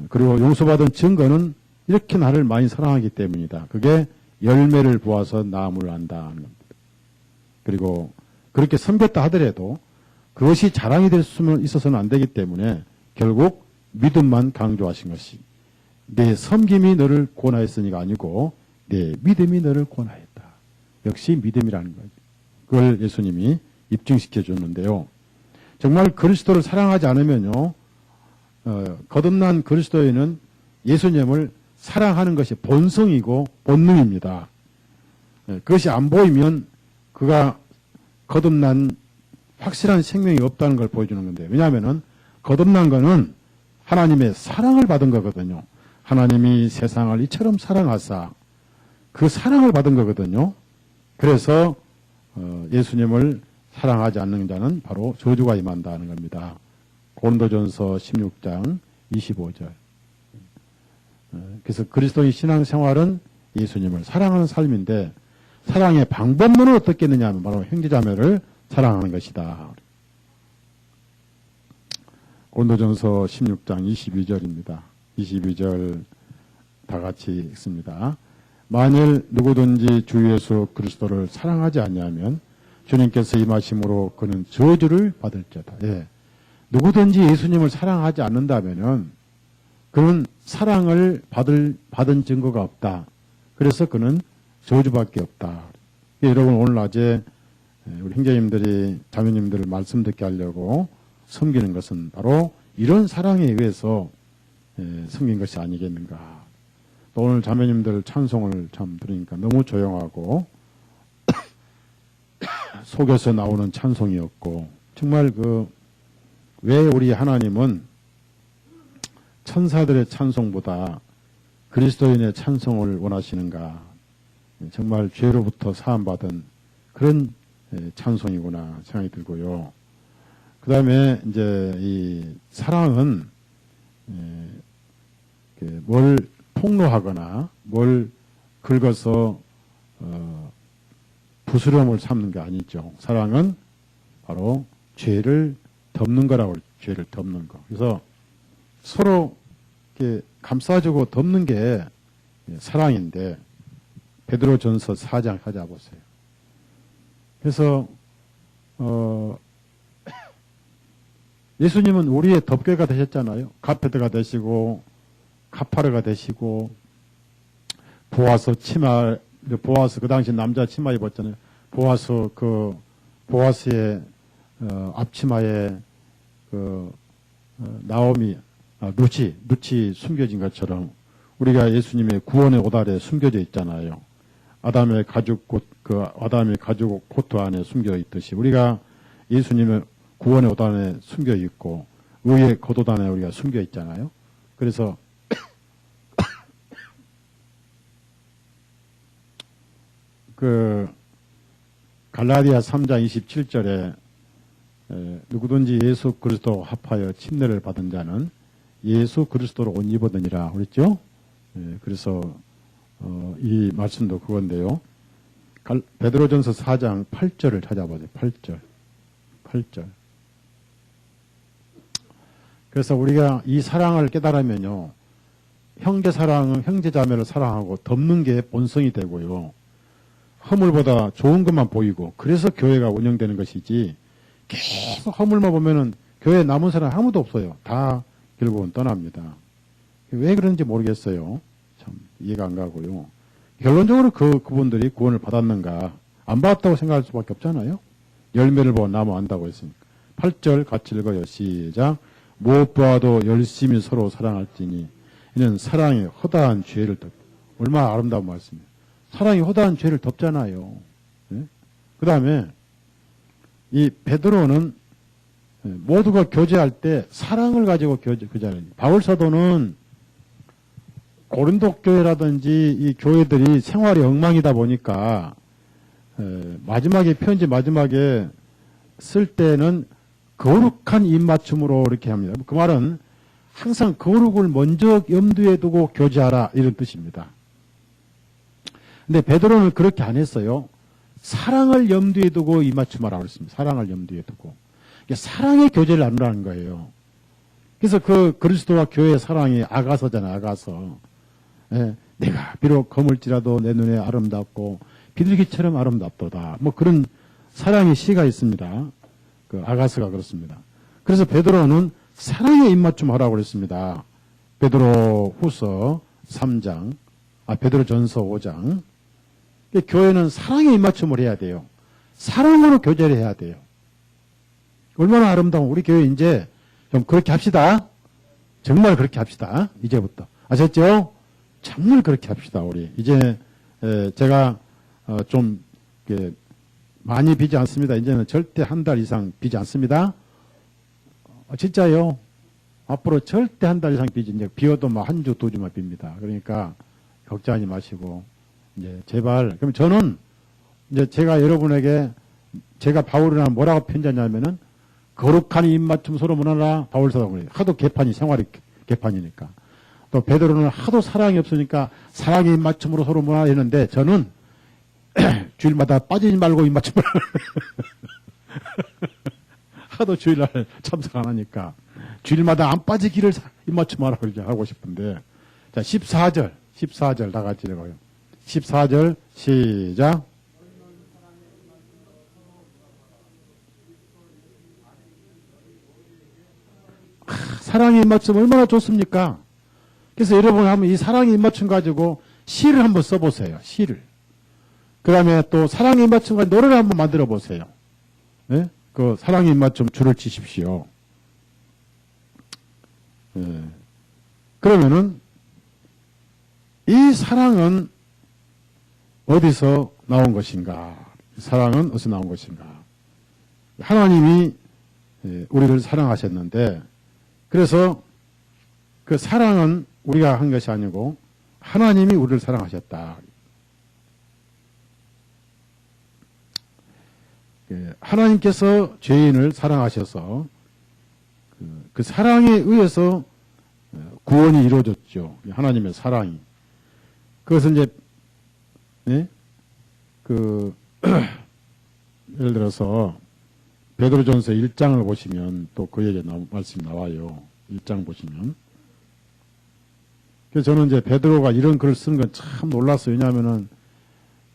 그리고 용서받은 증거는 이렇게 나를 많이 사랑하기 때문이다. 그게 열매를 보아서 나무를 안다는 겁니다. 그리고 그렇게 섬겼다 하더라도 그것이 자랑이 될 수 있어서는 안 되기 때문에 결국 믿음만 강조하신 것이 내 섬김이 너를 구원하였으니가 아니고 내 믿음이 너를 구원하였다. 역시 믿음이라는 거죠. 그걸 예수님이 입증시켜 줬는데요. 정말 그리스도를 사랑하지 않으면요, 거듭난 그리스도인은 예수님을 사랑하는 것이 본성이고 본능입니다. 그것이 안 보이면 그가 거듭난 확실한 생명이 없다는 걸 보여주는 건데, 왜냐하면은 거듭난 거는 하나님의 사랑을 받은 거거든요. 하나님이 세상을 이처럼 사랑하사 그 사랑을 받은 거거든요. 그래서 예수님을 사랑하지 않는 자는 바로 저주가 임한다는 겁니다. 고린도전서 16장 25절. 그래서 그리스도의 신앙생활은 예수님을 사랑하는 삶인데, 사랑의 방법론은 어떻겠느냐 하면 바로 형제자매를 사랑하는 것이다. 고린도전서 16장 22절입니다. 22절 다 같이 읽습니다. 만일 누구든지 주 예수 그리스도를 사랑하지 아니하면 주님께서 임하심으로 그는 저주를 받을지어다. 예. 누구든지 예수님을 사랑하지 않는다면은 그는 사랑을 받은 증거가 없다. 그래서 그는 저주밖에 없다. 여러분, 오늘 낮에 우리 형제님들이 자매님들을 말씀 듣게 하려고 섬기는 것은 바로 이런 사랑에 의해서 섬긴 것이 아니겠는가. 또 오늘 자매님들 찬송을 참 들으니까 너무 조용하고 속에서 나오는 찬송이었고, 정말 왜 우리 하나님은 천사들의 찬송보다 그리스도인의 찬송을 원하시는가. 정말 죄로부터 사함받은 그런 찬송이구나 생각이 들고요. 그 다음에 이제 이 사랑은 뭘 폭로하거나 뭘 긁어서 부스럼을 삼는 게 아니죠. 사랑은 바로 죄를 덮는 거라고, 죄를 덮는 거. 그래서 서로 이렇게 감싸주고 덮는 게 사랑인데, 베드로전서 4장 찾아보세요. 그래서 예수님은 우리의 덮개가 되셨잖아요. 가페드가 되시고 카파르가 되시고, 보아서 그 당시 남자 치마 입었잖아요. 보아스의 앞치마에 나오미, 루치 숨겨진 것처럼 우리가 예수님의 구원의 옷 아래 숨겨져 있잖아요. 아담의 가죽 코트 안에 숨겨 있듯이 우리가 예수님의 구원의 옷 안에 숨겨 있고 의의 겉옷 안에 우리가 숨겨 있잖아요. 그래서 갈라디아 3장 27절에 누구든지 예수 그리스도 합하여 침례를 받은 자는 예수 그리스도로 옷 입었느니라 그랬죠. 그래서 이 말씀도 그건데요. 베드로전서 4장 8절을 찾아보세요. 8절. 그래서 우리가 이 사랑을 깨달으면요, 형제 사랑은 형제 자매를 사랑하고 덮는 게 본성이 되고요. 허물보다 좋은 것만 보이고 그래서 교회가 운영되는 것이지 계속 허물만 보면은 교회에 남은 사람 아무도 없어요. 다 결국은 떠납니다. 왜 그런지 모르겠어요. 참 이해가 안 가고요. 결론적으로 그분들이 구원을 받았는가? 안 받았다고 생각할 수밖에 없잖아요. 열매를 보고 나무 안다고 했으니까. 8절 같이 읽어요. 시작. 무엇보아도 열심히 서로 사랑할지니 이는 사랑이 허다한 죄를 덮. 얼마나 아름다운 말씀이에요. 사랑이 허다한 죄를 덮잖아요. 네? 그 다음에 이 베드로는 모두가 교제할 때 사랑을 가지고 교제하는. 바울 사도는 고린도 교회라든지 이 교회들이 생활이 엉망이다 보니까 편지 마지막에 쓸 때는 거룩한 입맞춤으로 이렇게 합니다. 그 말은 항상 거룩을 먼저 염두에 두고 교제하라 이런 뜻입니다. 근데 베드로는 그렇게 안 했어요. 사랑을 염두에 두고 입맞춤하라고 했습니다. 사랑을 염두에 두고. 사랑의 교제를 나누라는 거예요. 그래서 그리스도와 교회의 사랑이 아가서잖아요. 아가서. 내가 비록 거물지라도 내 눈에 아름답고 비둘기처럼 아름답도다. 뭐 그런 사랑의 시가 있습니다. 아가서가 그렇습니다. 그래서 베드로는 사랑의 입맞춤 하라고 그랬습니다. 베드로 후서 3장, 베드로 전서 5장. 교회는 사랑의 입맞춤을 해야 돼요. 사랑으로 교제를 해야 돼요. 얼마나 아름다운 우리 교회 이제 좀 그렇게 합시다. 정말 그렇게 합시다. 이제부터. 아셨죠? 정말 그렇게 합시다. 우리 이제 제가 좀 많이 비지 않습니다. 이제는 절대 한 달 이상 비지 않습니다. 진짜요. 앞으로 절대 한 달 이상 비지 이제 비어도 막 한 주, 두 주만 빕니다. 그러니까 걱정하지 마시고 이제 제발. 그럼 저는 이제 제가 여러분에게 제가 바울이나 뭐라고 편지하냐면은 거룩한 입맞춤 서로 문하라 바울사도 그래요. 하도 개판이 생활이 개판이니까. 또 베드로는 하도 사랑이 없으니까 사랑의 입맞춤으로 서로 문하라 했는데 저는 주일마다 빠지지 말고 입맞춤을 하도 주일날 참석 안 하니까 주일마다 안 빠지기를 입맞춤하라고 이렇게 하고 싶은데 자 14절 다 같이 읽어요. 14절 시작. 사랑의 입맞춤 얼마나 좋습니까? 그래서 여러분 한번 이 사랑의 입맞춤 가지고 시를 한번 써보세요. 시를. 그 다음에 또 사랑의 입맞춤과 노래를 한번 만들어 보세요. 네? 그 사랑의 입맞춤 줄을 치십시오. 네. 그러면은 이 사랑은 어디서 나온 것인가? 사랑은 어디서 나온 것인가? 하나님이 우리를 사랑하셨는데 그래서 그 사랑은 우리가 한 것이 아니고 하나님이 우리를 사랑하셨다. 하나님께서 죄인을 사랑하셔서 그 사랑에 의해서 구원이 이루어졌죠. 하나님의 사랑이. 그것은 이제 예를 들어서 베드로전서 1장을 보시면 또 그 얘기 말씀이 나와요. 1장 보시면. 그래서 저는 이제 베드로가 이런 글을 쓰는 건 참 놀랐어요. 왜냐하면은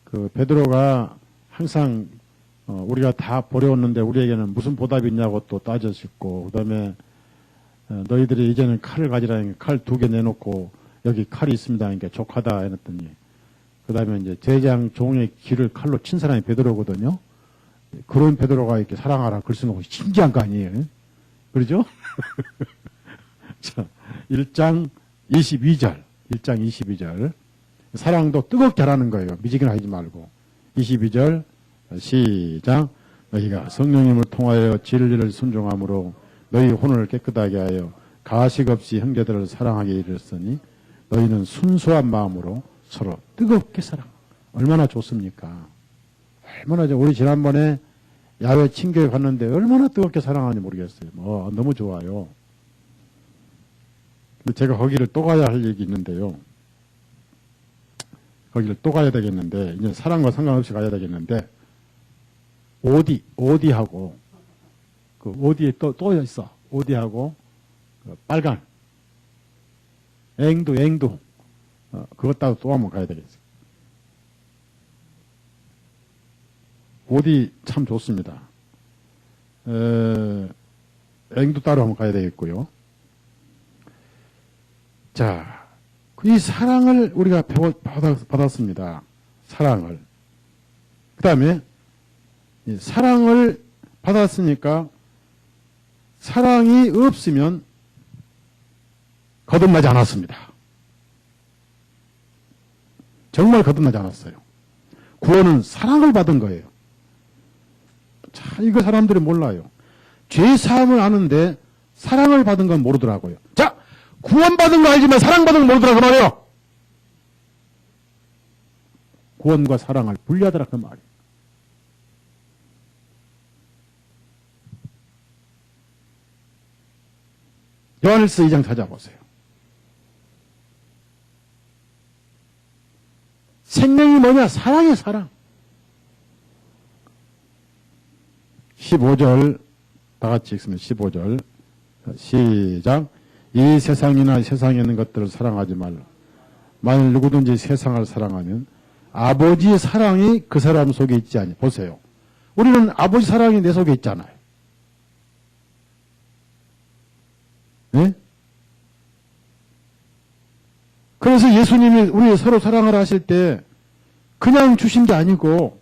그 베드로가 항상 우리가 다 버려왔는데 우리에게는 무슨 보답이 있냐고 또 따져주고 그다음에 너희들이 이제는 칼을 가지라니 칼 2개 내놓고 여기 칼이 있습니다. 그러니까 족하다 해놨더니 그다음에 이제 제장 종의 귀를 칼로 친 사람이 베드로거든요. 그런 베드로가 이렇게 사랑하라 글 쓴 거 신기한 거 아니에요? 그러죠? 자, 1장 22절. 1장 22절. 사랑도 뜨겁게 하라는 거예요. 미지근 하지 말고. 22절 시작. 너희가 성령님을 통하여 진리를 순종함으로 너희 혼을 깨끗하게 하여 가식 없이 형제들을 사랑하게 이르렀으니 너희는 순수한 마음으로 서로 뜨겁게 사랑. 얼마나 좋습니까? 얼마나 우리 지난번에 야외 친교회 갔는데 얼마나 뜨겁게 사랑하는지 모르겠어요. 너무 좋아요. 근데 제가 거기를 또 가야 할 얘기 있는데요. 거기를 또 가야 되겠는데, 이제 사랑과 상관없이 가야 되겠는데, 오디하고, 그 오디에 또 있어. 오디하고, 그 빨간, 앵두, 그것 따로 또 한번 가야 되겠어요. 오디 참 좋습니다. 앵두 따로 한번 가야 되겠고요. 자, 이 사랑을 우리가 받았습니다. 사랑을. 그 다음에 사랑을 받았으니까 사랑이 없으면 거듭나지 않았습니다. 정말 거듭나지 않았어요. 구원은 사랑을 받은 거예요. 자, 이거 사람들이 몰라요. 죄 사함을 아는데 사랑을 받은 건 모르더라고요. 자, 구원받은 거 알지만 사랑받은 거 모르더라 그 말이에요. 구원과 사랑을 분리하더라 그 말이에요. 요한일서 2장 찾아보세요. 생명이 뭐냐? 사랑이에요, 사랑. 15절 다 같이 읽으면 15절 시작. 이 세상이나 세상에 있는 것들을 사랑하지 말라. 만일 누구든지 세상을 사랑하면 아버지의 사랑이 그 사람 속에 있지 않니. 보세요. 우리는 아버지 사랑이 내 속에 있잖아요. 네? 그래서 예수님이 우리 서로 사랑을 하실 때 그냥 주신 게 아니고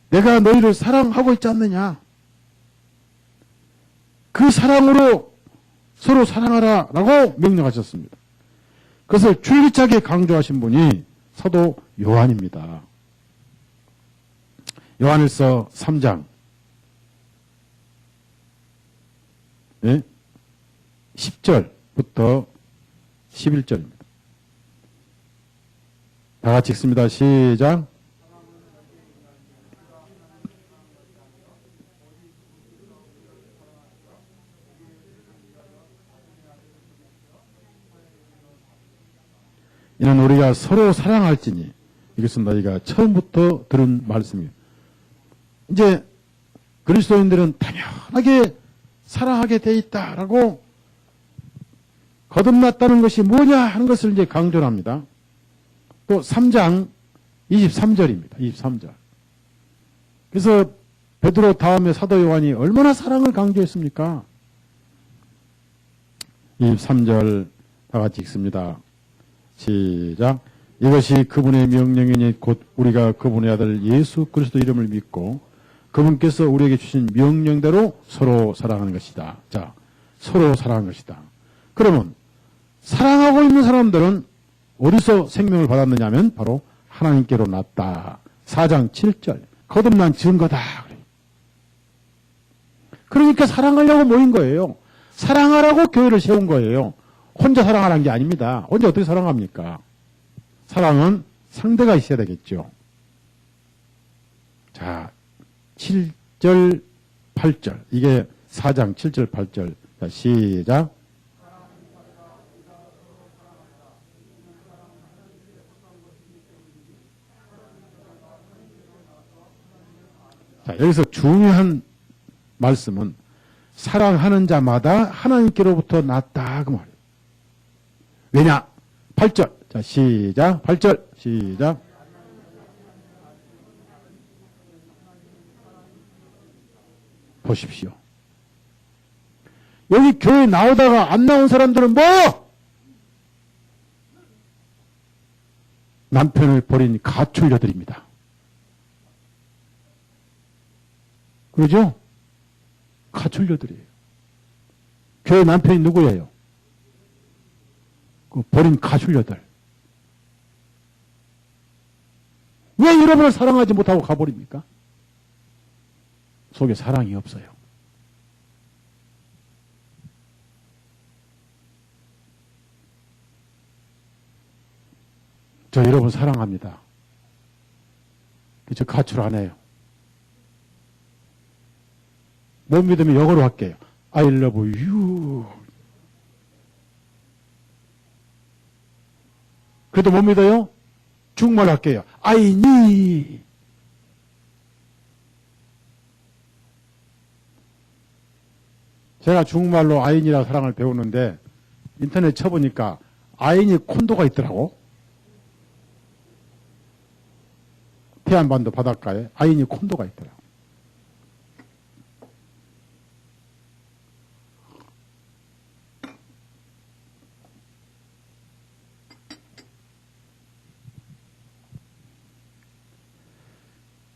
내가 너희를 사랑하고 있지 않느냐. 그 사랑으로 서로 사랑하라 라고 명령하셨습니다. 그것을 줄기차게 강조하신 분이 사도 요한입니다. 요한일서 3장 10절부터 11절입니다. 다 같이 읽습니다. 시작. 이는 우리가 서로 사랑할지니. 이것은 너희가 처음부터 들은 말씀이에요. 이제 그리스도인들은 당연하게 사랑하게 돼 있다라고 거듭났다는 것이 뭐냐 하는 것을 이제 강조를 합니다. 또 3장 23절입니다. 23절. 그래서 베드로 다음에 사도 요한이 얼마나 사랑을 강조했습니까? 23절 다 같이 읽습니다. 시작. 이것이 그분의 명령이니 곧 우리가 그분의 아들 예수 그리스도 이름을 믿고 그분께서 우리에게 주신 명령대로 서로 사랑하는 것이다. 자, 서로 사랑하는 것이다. 그러면 사랑하고 있는 사람들은 어디서 생명을 받았느냐 하면 바로 하나님께로 났다. 4장 7절. 거듭난 증거다. 그러니까 사랑하려고 모인 거예요. 사랑하라고 교회를 세운 거예요. 혼자 사랑하라는 게 아닙니다. 혼자 어떻게 사랑합니까? 사랑은 상대가 있어야 되겠죠. 자, 7절, 8절. 이게 4장 7절, 8절. 자, 시작. 자, 여기서 중요한 말씀은 사랑하는 자마다 하나님께로부터 났다. 그 말이에요. 왜냐? 8절. 자, 시작. 8절. 시작. 보십시오. 여기 교회 나오다가 안 나온 사람들은 뭐? 남편을 버린 가출녀들입니다. 그러죠? 가출녀들이에요. 교회 남편이 누구예요? 그 버린 가출녀들. 왜 여러분을 사랑하지 못하고 가버립니까? 속에 사랑이 없어요. 저 여러분 사랑합니다. 저 가출 안 해요. 못 믿으면 영어로 할게요. I love you. 그래도 못 믿어요? 중국말 할게요. I need. 제가 중국말로 아인이라 사랑을 배우는데 인터넷 쳐보니까 아인이 콘도가 있더라고. 태안반도 바닷가에 아인이 콘도가 있더라고.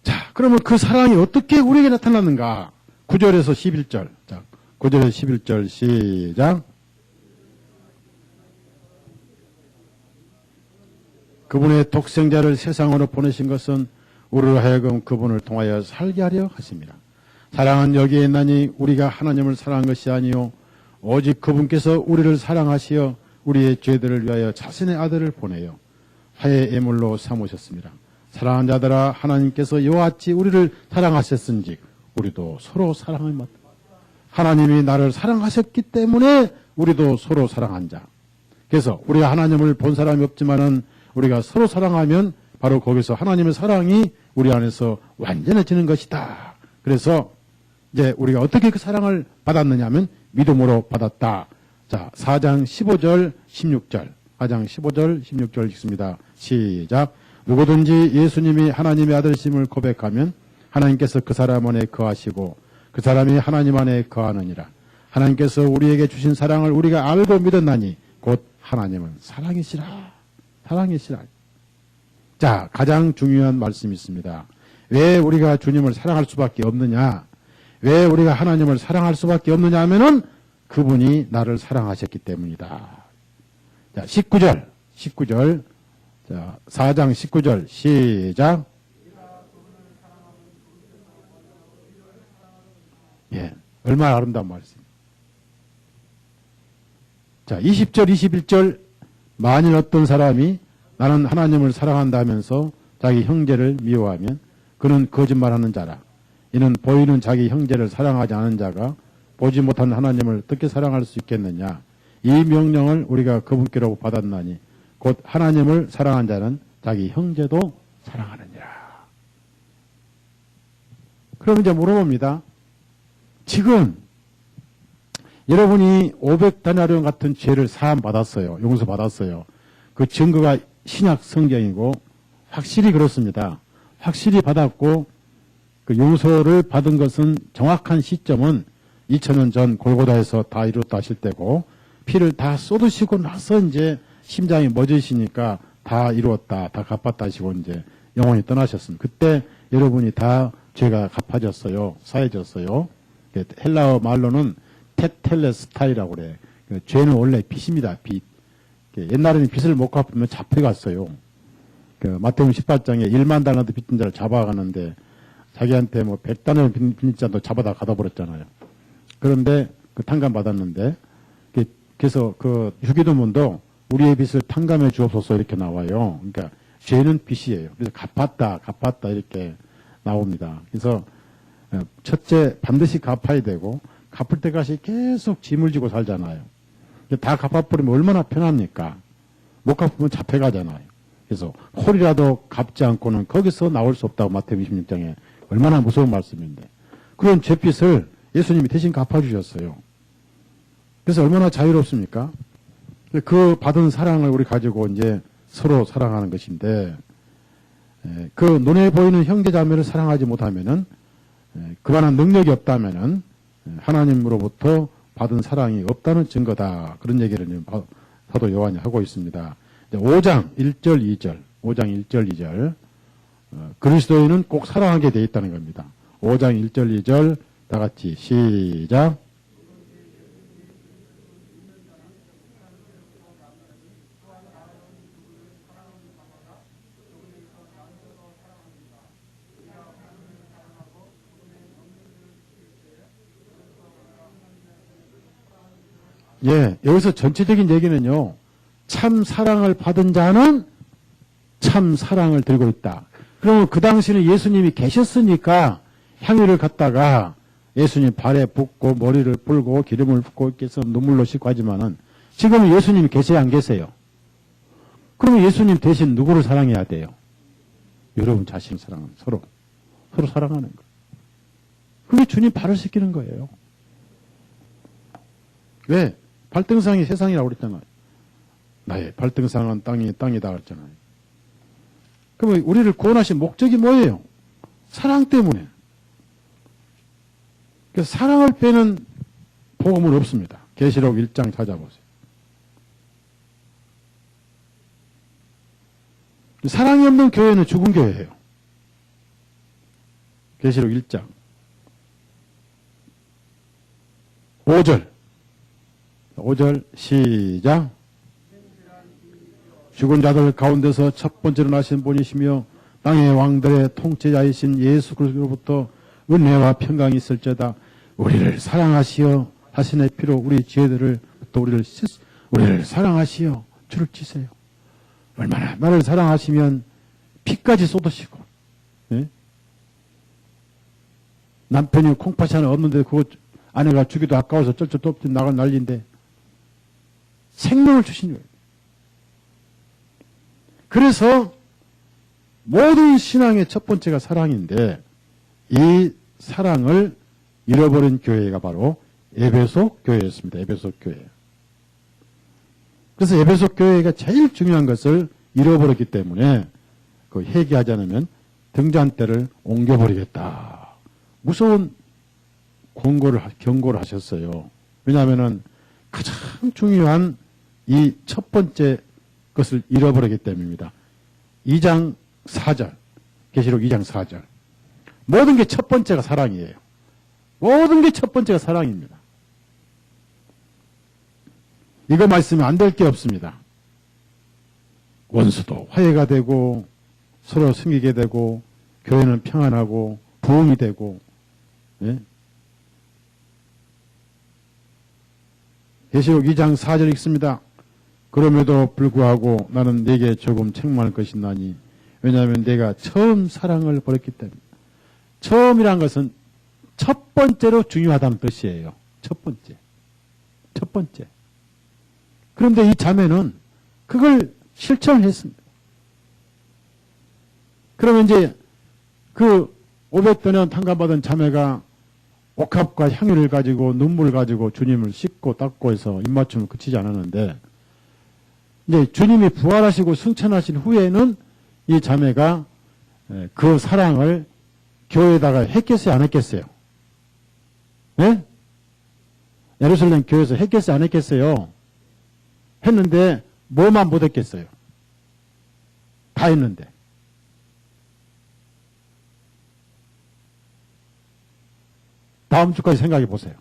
자, 그러면 그 사랑이 어떻게 우리에게 나타났는가? 9절에서 11절. 자, 9절에서 11절 시작. 그분의 독생자를 세상으로 보내신 것은 우리로 하여금 그분을 통하여 살게 하려 하십니다. 사랑은 여기에 있나니 우리가 하나님을 사랑한 것이 아니요 오직 그분께서 우리를 사랑하시어 우리의 죄들을 위하여 자신의 아들을 보내요 화해 예물로 삼으셨습니다. 사랑하는 자들아 하나님께서 이와 같이 우리를 사랑하셨은즉 우리도 서로 사랑을 맡아 하나님이 나를 사랑하셨기 때문에 우리도 서로 사랑한 자. 그래서 우리가 하나님을 본 사람이 없지만은 우리가 서로 사랑하면 바로 거기서 하나님의 사랑이 우리 안에서 완전해지는 것이다. 그래서 이제 우리가 어떻게 그 사랑을 받았느냐 하면 믿음으로 받았다. 자, 4장 15절 16절 4장 15절 16절 읽습니다. 시작. 누구든지 예수님이 하나님의 아들이심을 고백하면 하나님께서 그 사람 안에 거하시고 그 사람이 하나님 안에 거하느니라. 하나님께서 우리에게 주신 사랑을 우리가 알고 믿었나니 곧 하나님은 사랑이시라. 사랑이시라. 자, 가장 중요한 말씀이 있습니다. 왜 우리가 주님을 사랑할 수밖에 없느냐? 왜 우리가 하나님을 사랑할 수밖에 없느냐 하면은 그분이 나를 사랑하셨기 때문이다. 자, 19절. 자, 4장 19절 시작. 예, 얼마나 아름다운 말씀. 자, 20절, 21절. 만일 어떤 사람이 나는 하나님을 사랑한다면서 자기 형제를 미워하면 그는 거짓말하는 자라. 이는 보이는 자기 형제를 사랑하지 않은 자가 보지 못한 하나님을 어떻게 사랑할 수 있겠느냐. 이 명령을 우리가 그분께로 받았나니 곧 하나님을 사랑한 자는 자기 형제도 사랑하느니라. 그럼 이제 물어봅니다. 지금 여러분이 500다나리온 같은 죄를 사함 받았어요. 용서 받았어요. 그 증거가 신약 성경이고 확실히 그렇습니다. 확실히 받았고 그 용서를 받은 것은 정확한 시점은 2000년 전 골고다에서 다 이뤘다 하실 때고 피를 다 쏟으시고 나서 이제 심장이 멎으시니까 다 이루었다, 다 갚았다 하시고 이제 영원히 떠나셨습니다. 그때 여러분이 다 죄가 갚아졌어요. 사해졌어요. 헬라어 말로는 테텔레스타이라고 그래. 그 죄는 원래 빚입니다. 빚. 옛날에는 빚을 못 갚으면 잡혀갔어요. 그 마태복음 18장에 1만 달란트 빚진 자를 잡아가는데 자기한테 뭐 100달러 빚진 자도 잡아다 가둬버렸잖아요. 그런데 그 탕감 받았는데 그래서 그 유기도문도 우리의 빚을 탕감해 주옵소서 이렇게 나와요. 그러니까 죄는 빚이에요. 그래서 갚았다 이렇게 나옵니다. 그래서 첫째 반드시 갚아야 되고 갚을 때까지 계속 짐을 지고 살잖아요. 다 갚아버리면 얼마나 편합니까? 못 갚으면 잡혀가잖아요. 그래서 홀이라도 갚지 않고는 거기서 나올 수 없다고 마태복음 26장에 얼마나 무서운 말씀인데 그런 죄빚을 예수님이 대신 갚아주셨어요. 그래서 얼마나 자유롭습니까? 그 받은 사랑을 우리 가지고 이제 서로 사랑하는 것인데 그 눈에 보이는 형제자매를 사랑하지 못하면은 그만한 능력이 없다면은 하나님으로부터 받은 사랑이 없다는 증거다. 그런 얘기를 사도 요한이 하고 있습니다. 5장 1절 2절 5장 1절 2절 그리스도인은 꼭 사랑하게 돼 있다는 겁니다. 5장 1절 2절 다 같이 시작. 예, 여기서 전체적인 얘기는요, 참 사랑을 받은 자는 참 사랑을 들고 있다. 그러면 그 당시는 예수님이 계셨으니까 향유를 갖다가 예수님 발에 붓고 머리를 불고 기름을 붓고 이렇게 해서 눈물로 씻고 하지만은 지금은 예수님이 계세요, 안 계세요? 그러면 예수님 대신 누구를 사랑해야 돼요? 여러분 자신을 사랑하는, 서로 사랑하는 거예요. 그게 주님 발을 씻기는 거예요. 왜? 발등상이 세상이라고 그랬잖아요. 나의 발등상은 땅이다 그랬잖아요. 그러면 우리를 구원하신 목적이 뭐예요? 사랑 때문에. 그래서 사랑을 빼는 복음은 없습니다. 계시록 1장 찾아보세요. 사랑이 없는 교회는 죽은 교회예요. 계시록 1장 5절 시작. 죽은 자들 가운데서 첫 번째로 나신 분이시며 땅의 왕들의 통치자이신 예수 그리스도로부터 은혜와 평강이 있을지어다. 우리를 사랑하시어 자신의 피로 우리 죄들을 또 우리를 사랑하시어 줄을 치세요. 얼마나 나를 사랑하시면 피까지 쏟으시고, 예? 남편이 콩팥이 하나 없는데 그거 아내가 주기도 아까워서 쩔쩔 또 나갈 난리인데 생명을 주신 거예요. 그래서 모든 신앙의 첫 번째가 사랑인데 이 사랑을 잃어버린 교회가 바로 에베소 교회였습니다. 에베소 교회. 그래서 에베소 교회가 제일 중요한 것을 잃어버렸기 때문에 그 회개하지 않으면 등잔대를 옮겨버리겠다. 무서운 경고를 하셨어요. 왜냐하면은 가장 중요한 이 첫 번째 것을 잃어버리기 때문입니다. 2장 4절, 계시록 2장 4절. 모든 게 첫 번째가 사랑이에요. 모든 게 첫 번째가 사랑입니다. 이거만 있으면 안 될 게 없습니다. 원수도 화해가 되고 서로 섬기게 되고 교회는 평안하고 부흥이 되고, 예? 계시록 2장 4절 읽습니다. 그럼에도 불구하고 나는 네게 조금 책망할 것이나니 왜냐하면 내가 처음 사랑을 버렸기 때문에. 처음이란 것은 첫 번째로 중요하다는 뜻이에요. 첫 번째. 그런데 이 자매는 그걸 실천을 했습니다. 그러면 이제 그 500도년 탕감받은 자매가 옥합과 향유를 가지고 눈물을 가지고 주님을 씻고 닦고 해서 입맞춤을 그치지 않았는데 이제 주님이 부활하시고 승천하신 후에는 이 자매가 그 사랑을 교회에다가 했겠어요, 안 했겠어요? 네? 예루살렘 교회에서 했겠어요, 안 했겠어요? 했는데 뭐만 못했겠어요? 다 했는데. 다음 주까지 생각해 보세요.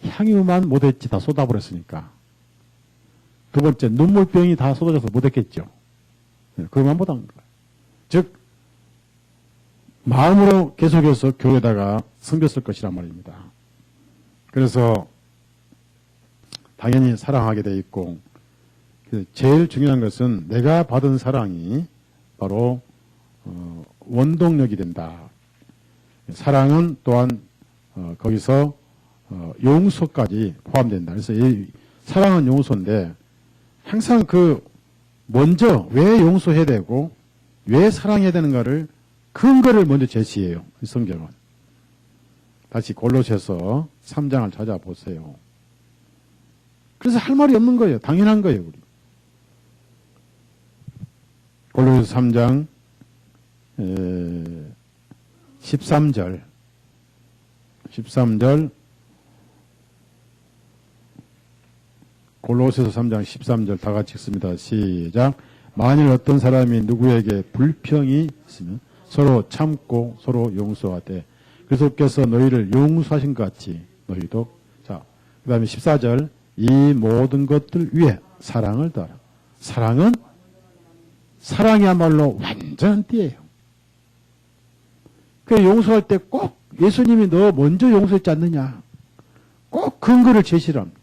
향유만 못했지, 다 쏟아버렸으니까. 두 번째, 눈물병이 다 쏟아져서 못했겠죠. 그것만 못한 거예요. 즉, 마음으로 계속해서 교회에다가 섬겼을 것이란 말입니다. 그래서 당연히 사랑하게 돼 있고, 제일 중요한 것은 내가 받은 사랑이 바로 원동력이 된다. 사랑은 또한 거기서 용서까지 포함된다. 그래서 이 사랑은 용서인데 항상 먼저 왜 용서해야 되고 왜 사랑해야 되는가를 근거를 먼저 제시해요. 이 성경은. 다시 골로새서 3장을 찾아보세요. 그래서 할 말이 없는 거예요. 당연한 거예요. 우리. 골로새 3장 13절 골로새서 3장 13절 다 같이 읽습니다. 시작. 만일 어떤 사람이 누구에게 불평이 있으면 서로 참고 서로 용서하되 그리스도께서 너희를 용서하신 것 같이 너희도. 자, 그 다음에 14절 이 모든 것들 위에 사랑을 더하라. 사랑은 사랑이야말로 완전한 띠예요. 그 용서할 때 꼭 예수님이 너 먼저 용서했지 않느냐. 꼭 근거를 제시를 합니다.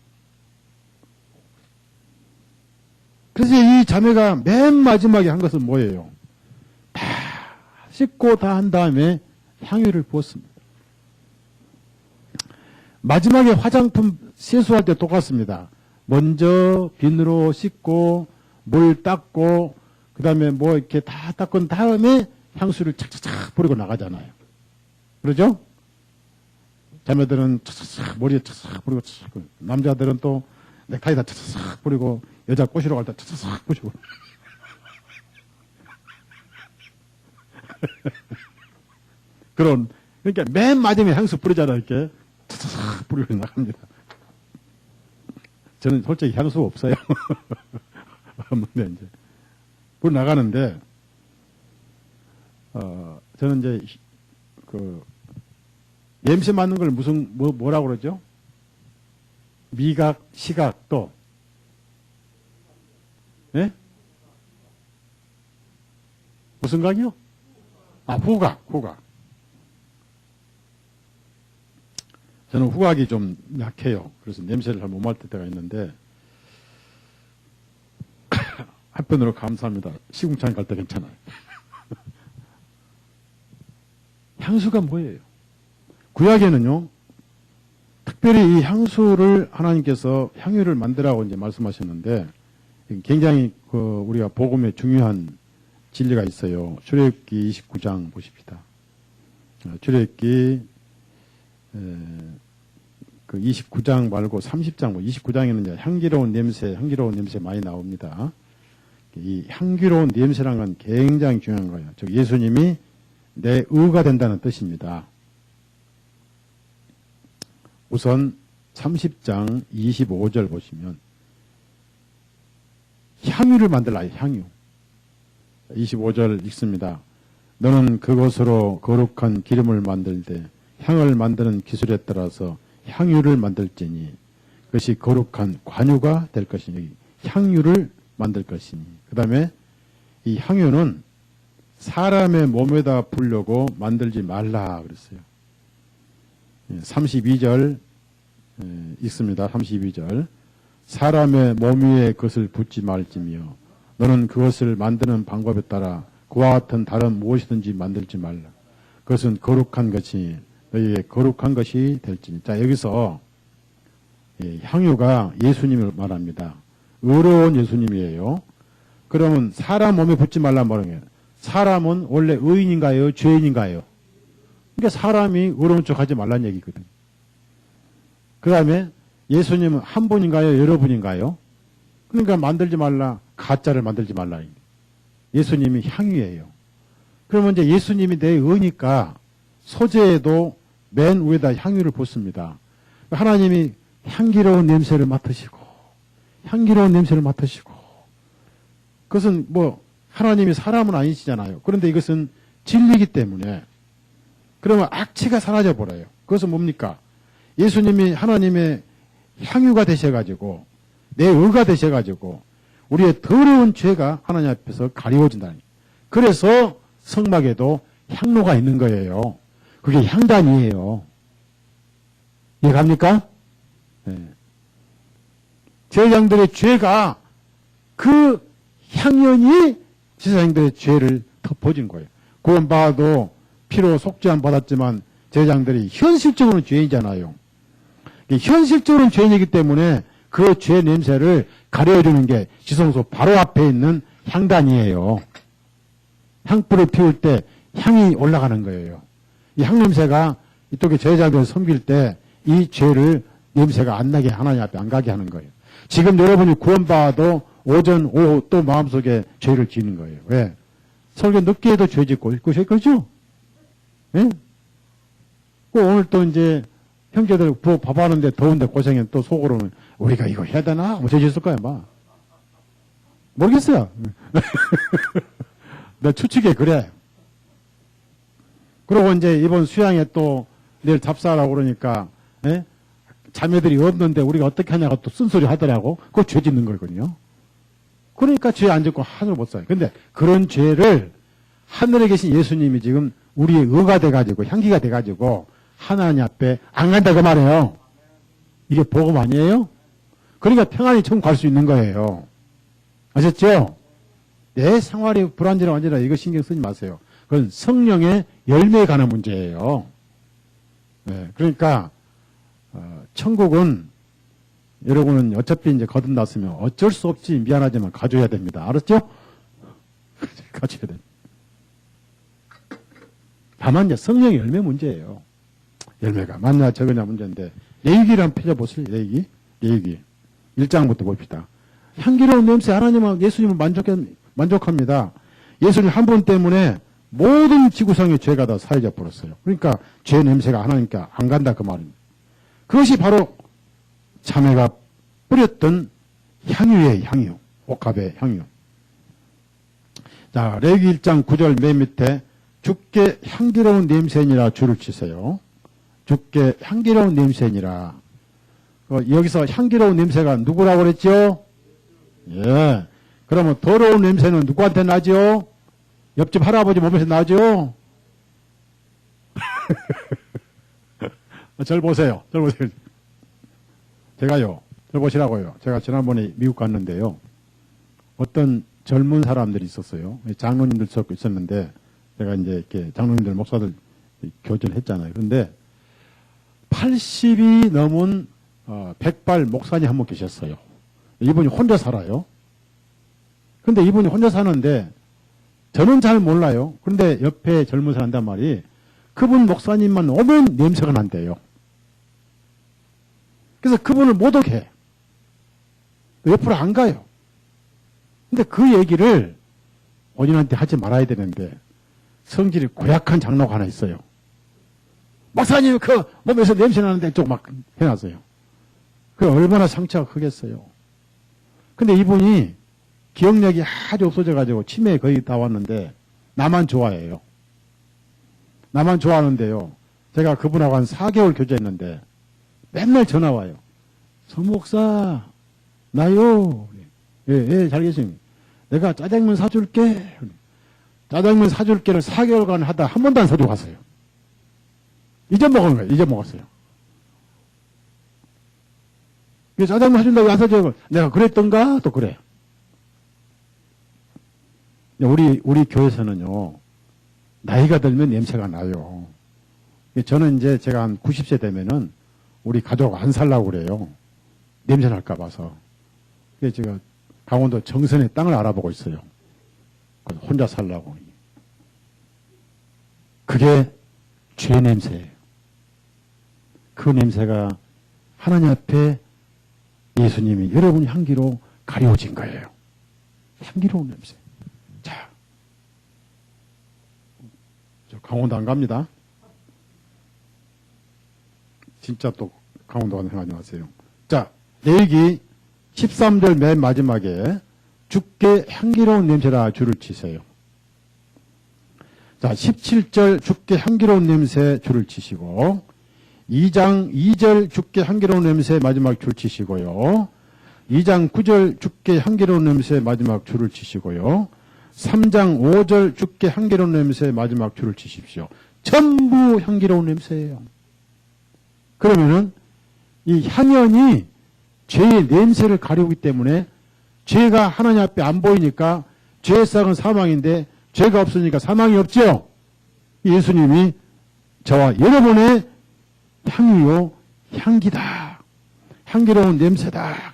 그래서 이 자매가 맨 마지막에 한 것은 뭐예요? 다 씻고 다 한 다음에 향유를 부었습니다. 마지막에 화장품 세수할 때 똑같습니다. 먼저 비누로 씻고 물 닦고 그 다음에 뭐 이렇게 다 닦은 다음에 향수를 착착착 뿌리고 나가잖아요. 그러죠? 자매들은 착착착 머리에 착착 뿌리고 착착 뿌리고 남자들은 또 넥타이다 착착착 뿌리고 여자 꼬시러 갈 때 착착착 뿌리고 그런 그러니까 맨 마지막에 향수 뿌리잖아요. 이렇게 착착착 뿌리고 나갑니다. 저는 솔직히 향수 없어요. 없는데 이제 뿌리 나가는데 저는 이제 그 냄새 맡는 걸 무슨 뭐라고 그러죠? 미각, 시각 또 예? 무슨 각이요? 아, 후각. 저는 후각이 좀 약해요. 그래서 냄새를 잘 못 맡을 때가 있는데 한편으로 감사합니다. 시궁창 갈 때 괜찮아요. 향수가 뭐예요? 구약에는요, 특별히 이 향수를 하나님께서 향유를 만들라고 이제 말씀하셨는데, 굉장히 우리가 복음에 중요한 진리가 있어요. 출애굽기 29장 보십시다. 출애굽기 그 29장 말고 30장, 29장에는 이제 향기로운 냄새 많이 나옵니다. 이 향기로운 냄새라는 건 굉장히 중요한 거예요. 즉 예수님이 내 의가 된다는 뜻입니다. 우선 30장 25절 보시면 향유를 만들라, 향유. 25절 읽습니다. 너는 그것으로 거룩한 기름을 만들되 향을 만드는 기술에 따라서 향유를 만들지니 그것이 거룩한 관유가 될 것이니 향유를 만들 것이니. 그 다음에 이 향유는 사람의 몸에다 부려고 만들지 말라 그랬어요. 32절 읽습니다. 32절 사람의 몸 위에 그것을 붓지 말지며 너는 그것을 만드는 방법에 따라 그와 같은 다른 무엇이든지 만들지 말라. 그것은 거룩한 것이 너희에게 거룩한 것이 될지니. 자, 여기서 향유가 예수님을 말합니다. 의로운 예수님이에요. 그러면 사람 몸에 붓지 말란 말이에요. 사람은 원래 의인인가요? 죄인인가요? 그러니까 사람이 의로운 척 하지 말란 얘기거든요. 그 다음에 예수님은 한 분인가요? 여러 분인가요? 그러니까 만들지 말라. 가짜를 만들지 말라. 예수님이 향유예요. 그러면 이제 예수님이 내 의니까 소재에도 맨 위에다 향유를 붓습니다. 하나님이 향기로운 냄새를 맡으시고 그것은 뭐 하나님이 사람은 아니시잖아요. 그런데 이것은 진리이기 때문에 그러면 악취가 사라져 버려요. 그것은 뭡니까? 예수님이 하나님의 향유가 되셔가지고 내 의가 되셔가지고 우리의 더러운 죄가 하나님 앞에서 가리워진다는 거예요. 그래서 성막에도 향로가 있는 거예요. 그게 향단이에요. 이해갑니까? 네. 제사장들의 죄가 그 향연이 제사장들의 죄를 덮어준 거예요. 구원받아도 피로 속죄함 받았지만 제사장들이 현실적으로는 죄인이잖아요. 현실적으로는 죄인이기 때문에 그 죄 냄새를 가려주는 게 지성소 바로 앞에 있는 향단이에요. 향불을 피울 때 향이 올라가는 거예요. 이 향냄새가 이쪽에 제사장들을 섬길 때 이 죄를 냄새가 안 나게 하나님 앞에 안 가게 하는 거예요. 지금 여러분이 구원받아도 오전, 오후 또 마음속에 죄를 지는 거예요. 왜? 설교 늦게 해도 죄 짓고 있을 거죠? 예? 오늘 또 이제 형제들 밥 하는데 더운데 고생해 또 속으로는 우리가 이거 해야 되나? 뭐 죄 짓을 거야, 막. 모르겠어요. 내 추측에 그래. 그리고 이제 이번 수양에 또 내일 잡사하라고 그러니까, 예? 자매들이 없는데 우리가 어떻게 하냐고 또 쓴소리 하더라고. 그거 죄 짓는 거거든요. 그러니까 죄 안 짓고 하늘 못 살아요. 근데 그런 죄를 하늘에 계신 예수님이 지금 우리의 의가 돼가지고 향기가 돼가지고 하나님 앞에 안 간다고 말해요. 이게 복음 아니에요? 그러니까 평안히 천국 갈 수 있는 거예요. 아셨죠? 내 생활이 불안전한 완전하 이거 신경 쓰지 마세요. 그건 성령의 열매에 관한 문제예요. 네, 그러니까 천국은 여러분은 어차피 이제 거듭났으면 어쩔 수 없이 미안하지만 가져야 됩니다. 알았죠? 가져야 됩니다. 다만 이제 성령의 열매 문제예요. 열매가 맞냐 적으냐 문제인데 레위기를 펴져보세요. 레위기 1장부터 봅시다. 향기로운 냄새 하나님은 예수님은 만족합니다. 예수님 한 분 때문에 모든 지구상의 죄가 다 사해져 버렸어요. 그러니까 죄 냄새가 하나님께 안 간다 그 말입니다. 그것이 바로 자매가 뿌렸던 향유의 향유, 옥합의 향유. 자, 레위기 1장 9절 맨 밑에 주께 향기로운 냄새니라 줄을 치세요. 주께 향기로운 냄새니라. 여기서 향기로운 냄새가 누구라고 그랬죠? 예. 그러면 더러운 냄새는 누구한테 나죠? 옆집 할아버지 몸에서 나죠? 절 보세요. 절 보세요. 제가요. 절 보시라고요. 제가 지난번에 미국 갔는데요. 어떤 젊은 사람들이 있었어요. 장로님들 섞고 있었는데 제가 이제 이렇게 장로님들 목사들 교제를 했잖아요. 그런데 80이 넘은 백발 목사님 한 분 계셨어요. 이분이 혼자 살아요. 근데 이분이 혼자 사는데 저는 잘 몰라요. 그런데 옆에 젊은 사람 한단 말이 그분 목사님만 오면 냄새가 난대요. 그래서 그분을 못 오게 해. 옆으로 안 가요. 근데 그 얘기를 본인한테 하지 말아야 되는데 성질이 고약한 장로가 하나 있어요. 목사님 그 몸에서 냄새 나는데 쪽 막 해놨어요. 그 얼마나 상처가 크겠어요. 근데 이분이 기억력이 아주 없어져가지고 치매에 거의 다 왔는데 나만 좋아해요. 나만 좋아하는데요. 제가 그분하고 한 4개월 교제했는데 맨날 전화 와요. 성목사 나요. 예, 잘 계십니다. 내가 짜장면 사줄게. 짜장면 사줄게를 4개월간 하다 한 번도 안 사주고 갔어요. 잊어먹은 거예요. 잊어먹었어요. 짜장면 사준다고 안 사줘요. 내가 그랬던가? 또 그래. 우리 교회에서는요, 나이가 들면 냄새가 나요. 저는 이제 제가 한 90세 되면은 우리 가족 안 살라고 그래요. 냄새 날까 봐서. 그래서 제가 강원도 정선에 땅을 알아보고 있어요. 혼자 살라고. 그게 죄 냄새예요. 그 냄새가 하나님 앞에 예수님이 여러분 향기로 가려워진 거예요. 향기로운 냄새. 자, 저 강원도 안 갑니다. 진짜 또 강원도 가는 생각하지 마세요. 자, 레위기 13절 맨 마지막에 주께 향기로운 냄새라 줄을 치세요. 자, 17절 주께 향기로운 냄새 줄을 치시고 2장 2절 주께 향기로운 냄새 마지막 줄 치시고요. 2장 9절 주께 향기로운 냄새 마지막 줄을 치시고요. 3장 5절 주께 향기로운 냄새 마지막 줄을 치십시오. 전부 향기로운 냄새예요. 그러면은 이 향연이 죄의 냄새를 가리우기 때문에 죄가 하나님 앞에 안 보이니까 죄의 싹은 사망인데 죄가 없으니까 사망이 없죠. 예수님이 저와 여러분의 향이요 향기다. 향기로운 냄새다.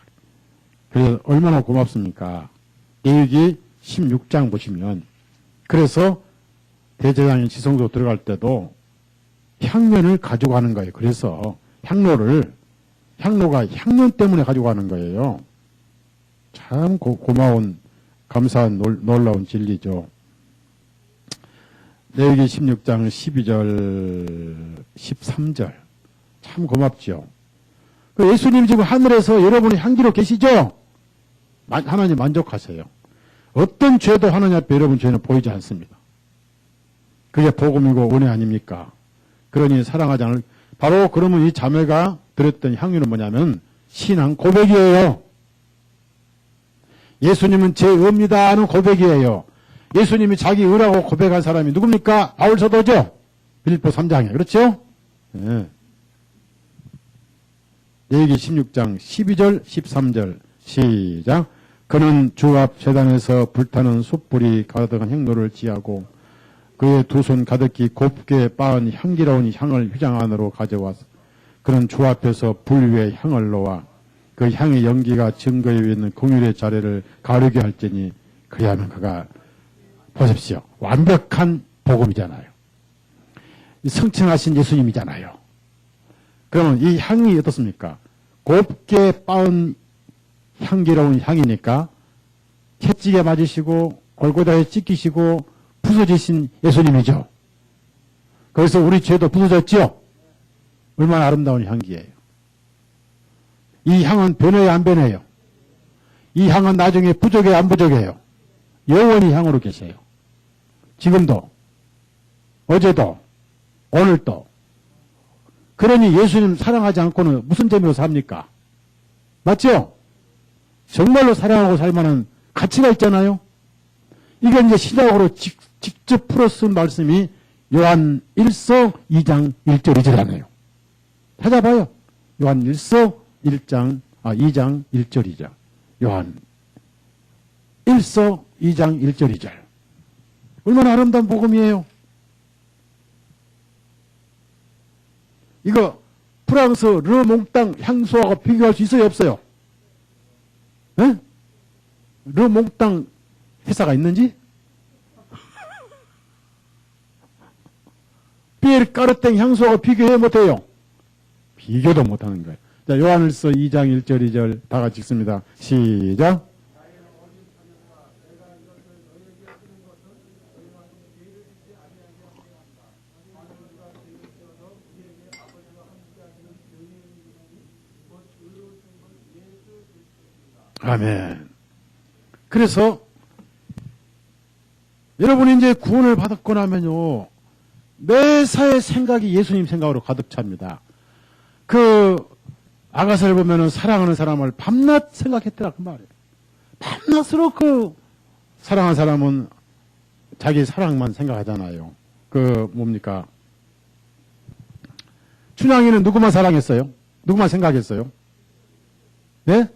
그래서 얼마나 고맙습니까? 레위기 16장 보시면 그래서 대제사장이 지성소 들어갈 때도 향년을 가지고 가는 거예요. 그래서 향로가 향년 때문에 가지고 가는 거예요. 참 고마운 감사한 놀라운 진리죠. 레위기 16장 12절 13절 참 고맙죠. 예수님 지금 하늘에서 여러분이 향기로 계시죠? 하나님 만족하세요. 어떤 죄도 하나님 앞에 여러분 죄는 보이지 않습니다. 그게 복음이고 은혜 아닙니까? 그러니 사랑하지 않을 바로 그러면 이 자매가 드렸던 향유는 뭐냐면 신앙 고백이에요. 예수님은 제 의입니다 하는 고백이에요. 예수님이 자기 의라고 고백한 사람이 누굽니까? 바울 사도죠. 빌립보 3장에 그렇죠? 네. 레위기 16장 12절 13절 시작. 그는 주 앞 제단에서 불타는 숯불이 가득한 행로를 지하고 그의 두 손 가득히 곱게 빻은 향기로운 향을 휘장 안으로 가져와서 그는 주 앞에서 불 위에 향을 놓아 그 향의 연기가 증거에 있는 공율의 자리를 가르게 할지니 그리하면 그가 보십시오. 완벽한 복음이잖아요. 성층하신 예수님이잖아요. 그러면 이 향이 어떻습니까? 곱게 빻은 향기로운 향이니까 채찍에 맞으시고 골고다에 찢기시고 부서지신 예수님이죠. 그래서 우리 죄도 부서졌죠? 얼마나 아름다운 향기예요. 이 향은 변해요, 안 변해요? 이 향은 나중에 부족해요, 안 부족해요? 영원히 향으로 계세요. 지금도, 어제도, 오늘도. 그러니 예수님 사랑하지 않고는 무슨 재미로 삽니까? 맞죠? 정말로 사랑하고 살 만한 가치가 있잖아요? 이게 이제 신약으로 직접 풀어 쓴 말씀이 요한 1서 2장 1절 2절이네요. 찾아봐요. 요한 1서 2장 1절 2절. 요한 1서 2장 1절 2절. 얼마나 아름다운 복음이에요. 이거 프랑스 르몽땅 향수하고 비교할 수 있어요, 없어요? 네? 르몽땅 회사가 있는지? 피에르 까르땡 향수하고 비교해 못해요. 비교도 못하는 거예요. 자, 요한일서 2장 1절 2절 다 같이 읽습니다. 시작. 아멘. 그래서 여러분이 이제 구원을 받았고 나면요, 매사의 생각이 예수님 생각으로 가득 찹니다. 그 아가서를 보면은 사랑하는 사람을 밤낮 생각했더라 그 말이에요. 밤낮으로 그 사랑하는 사람은 자기 사랑만 생각하잖아요. 그 뭡니까? 춘향이는 누구만 사랑했어요? 누구만 생각했어요? 네?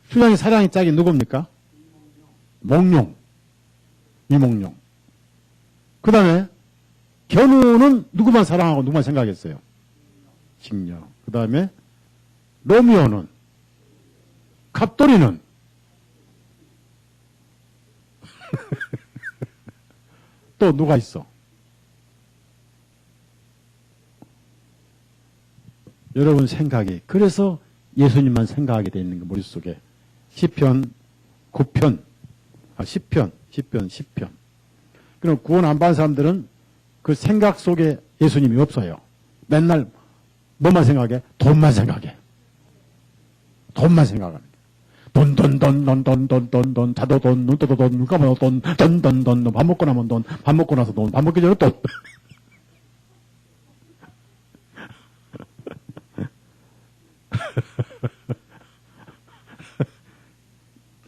춘향이 사랑의 짝이 누굽니까? 몽룡. 이몽룡. 그 다음에 견우는 누구만 사랑하고 누구만 생각했어요? 직녀. 그 다음에 로미오는, 갑돌이는 또 누가 있어? 여러분 생각이. 그래서 예수님만 생각하게 돼 있는 거 머릿속에. 시편 9편, 10편. 그럼 구원 안 받은 사람들은 그 생각 속에 예수님이 없어요. 맨날 뭐만 생각해? 돈만 생각해. 돈만 생각하는 돈, 자도 돈, 눈 떠도 돈, 눈 감아도 돈, 밥 먹고 나면 돈, 밥 먹고 나서 돈, 밥 먹기 전에 돈.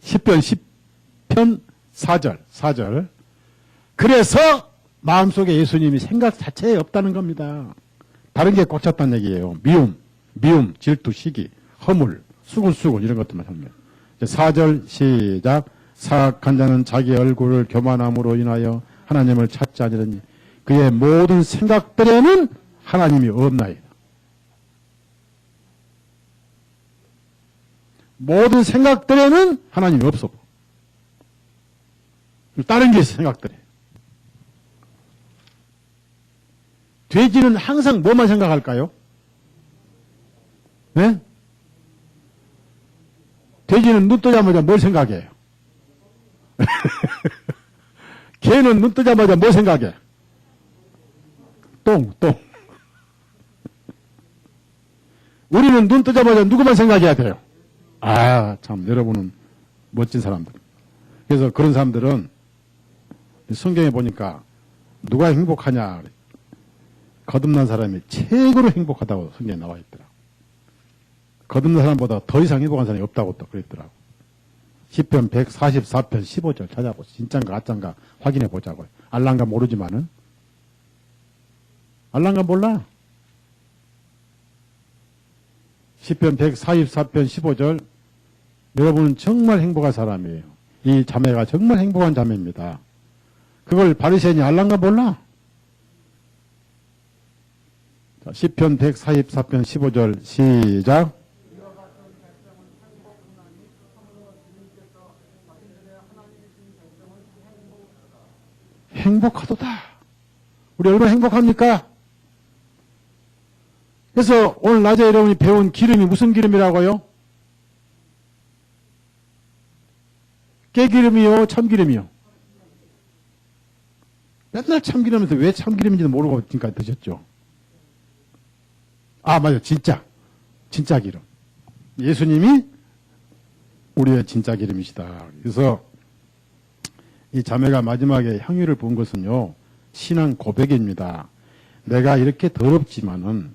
시편 10편 4절. 그래서 마음속에 예수님이 생각 자체에 없다는 겁니다. 다른 게 꽂혔다는 얘기예요. 미움, 질투, 시기, 허물, 수군 이런 것들만 합니다. 4절 시작. 사악한 자는 자기 얼굴을 교만함으로 인하여 하나님을 찾지 않으려니 그의 모든 생각들에는 하나님이 없나이다. 모든 생각들에는 하나님이 없어. 다른 게 생각들에. 돼지는 항상 뭐만 생각할까요? 네? 돼지는 눈 뜨자마자 뭘 생각해요? 개는 눈 뜨자마자 뭘 생각해? 똥. 우리는 눈 뜨자마자 누구만 생각해야 돼요? 참, 여러분은 멋진 사람들. 그래서 그런 사람들은 성경에 보니까 누가 행복하냐. 거듭난 사람이 최고로 행복하다고 성경에 나와 있더라. 거듭난 사람보다 더 이상 행복한 사람이 없다고 또 그랬더라고. 시편 144편 15절 찾아보세요. 진짠가 가짠가 확인해 보자고요. 알란가 모르지만은. 알란가 몰라? 시편 144편 15절. 여러분은 정말 행복한 사람이에요. 이 자매가 정말 행복한 자매입니다. 그걸 바리새인이 알란가 몰라? 자, 시편 144편 15절 시작. 행복하도다. 우리 얼마나 행복합니까? 그래서 오늘 낮에 여러분이 배운 기름이 무슨 기름이라고요? 깨기름이요? 참기름이요? 맨날 참기름인데 왜 참기름인지도 모르고 지금까지 드셨죠? 아, 맞아요. 진짜 기름. 예수님이 우리의 진짜 기름이시다. 그래서 이 자매가 마지막에 향유를 본 것은요, 신앙 고백입니다. 내가 이렇게 더럽지만은,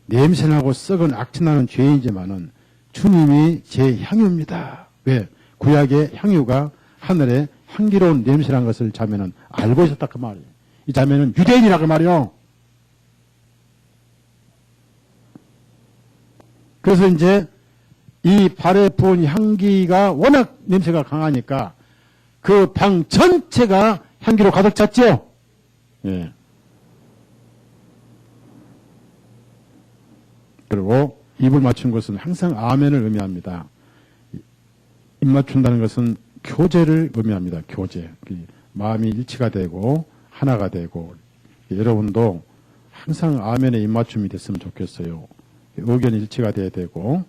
냄새나고 썩은 악취나는 죄이지만은, 주님이 제 향유입니다. 왜? 구약의 향유가 하늘에 향기로운 냄새란 것을 자매는 알고 있었다 그 말이에요. 이 자매는 유대인이라 그 말이에요. 그래서 이제 이 발에 부은 향기가 워낙 냄새가 강하니까 그 방 전체가 향기로 가득 찼죠? 예. 그리고 입을 맞춘 것은 항상 아멘을 의미합니다. 입 맞춘다는 것은 교제를 의미합니다. 교제. 마음이 일치가 되고 하나가 되고 여러분도 항상 아멘에 입 맞춤이 됐으면 좋겠어요. 의견 일치가 돼야 되고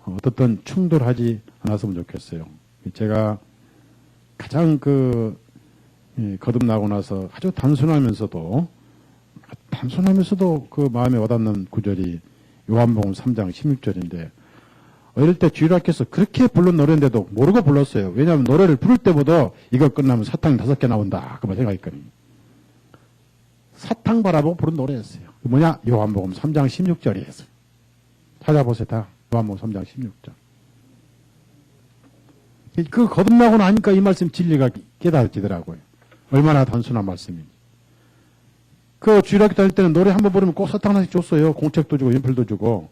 어떻든 충돌하지 않았으면 좋겠어요. 제가 가장 거듭나고 나서 아주 단순하면서도 그 마음에 와닿는 구절이 요한복음 3장 16절인데 어릴 때 주일학교에서 그렇게 부른 노래인데도 모르고 불렀어요. 왜냐하면 노래를 부를 때보다 이거 끝나면 사탕 5개 나온다. 그만 생각했거든요. 사탕 바라보고 부른 노래였어요. 뭐냐? 요한복음 3장 16절이었어요. 찾아보세요. 다. 요한복음 3장 16절. 그 거듭나고 나니까 이 말씀 진리가 깨달아지더라고요. 얼마나 단순한 말씀인지. 그 주일학교 다닐 때는 노래 한번 부르면 꼭 사탕 하나씩 줬어요. 공책도 주고 연필도 주고.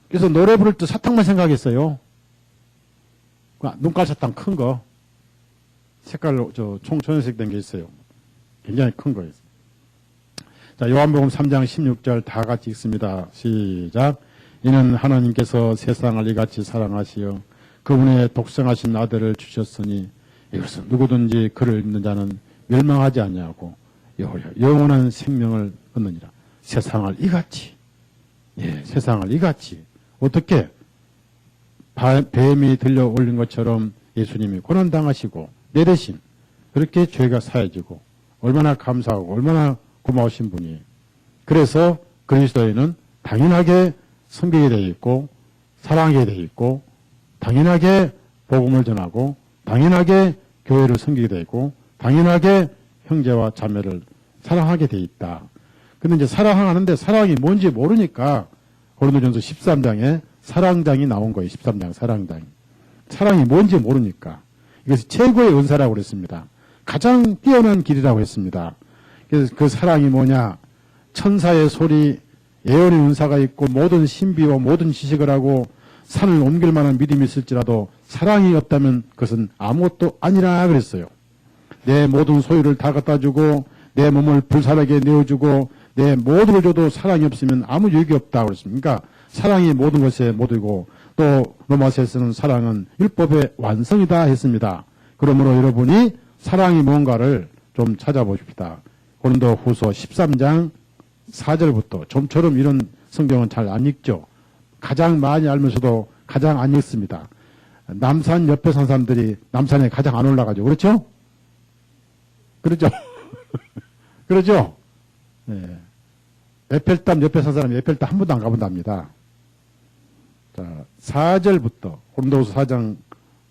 그래서 노래 부를 때 사탕만 생각했어요. 눈깔 사탕 큰 거. 색깔로 총천연색 된 게 있어요. 굉장히 큰 거예요. 자, 요한복음 3장 16절 다 같이 읽습니다. 시작. 이는 하나님께서 세상을 이같이 사랑하시어 그분의 독생하신 아들을 주셨으니 이것은 누구든지 그를 믿는 자는 멸망하지 아니하고 영원한 생명을 얻느니라. 세상을 이같이. 예, 세상을 이같이. 어떻게? 뱀이 들려 올린 것처럼 예수님이 고난당하시고 내 대신 그렇게 죄가 사해지고 얼마나 감사하고 얼마나 고마우신 분이에요. 그래서 그리스도인은 당연하게 섬기게 되어 있고 사랑하게 되어 있고 당연하게 복음을 전하고 당연하게 교회를 섬기게 되어 있고 당연하게 형제와 자매를 사랑하게 되어 있다. 근데 이제 사랑하는데 사랑이 뭔지 모르니까 고린도전서 13장에 사랑장이 나온 거예요. 13장 사랑장이. 사랑이 뭔지 모르니까. 이것이 최고의 은사라고 그랬습니다. 가장 뛰어난 길이라고 했습니다. 그래서 그 사랑이 뭐냐? 천사의 소리, 예언의 은사가 있고 모든 신비와 모든 지식을 하고 산을 옮길 만한 믿음이 있을지라도 사랑이 없다면 그것은 아무것도 아니라 그랬어요. 내 모든 소유를 다 갖다 주고 내 몸을 불살하게 내어주고 내 모든 걸 줘도 사랑이 없으면 아무 유익이 없다고 그랬습니다. 그러니까 사랑이 모든 것의 모두고 또 로마서에서는 사랑은 율법의 완성이다 했습니다. 그러므로 여러분이 사랑이 뭔가를 좀 찾아보십시다. 고린도 후서 13장 4절부터 좀처럼 이런 성경은 잘 안 읽죠. 가장 많이 알면서도 가장 안 읽습니다. 남산 옆에 산 사람들이 남산에 가장 안 올라가죠. 그렇죠? 그렇죠? 그렇죠? 네. 에펠탑 옆에 산 사람이 에펠탑 한 번도 안 가본답니다. 자, 4절부터 고린도후서 4장,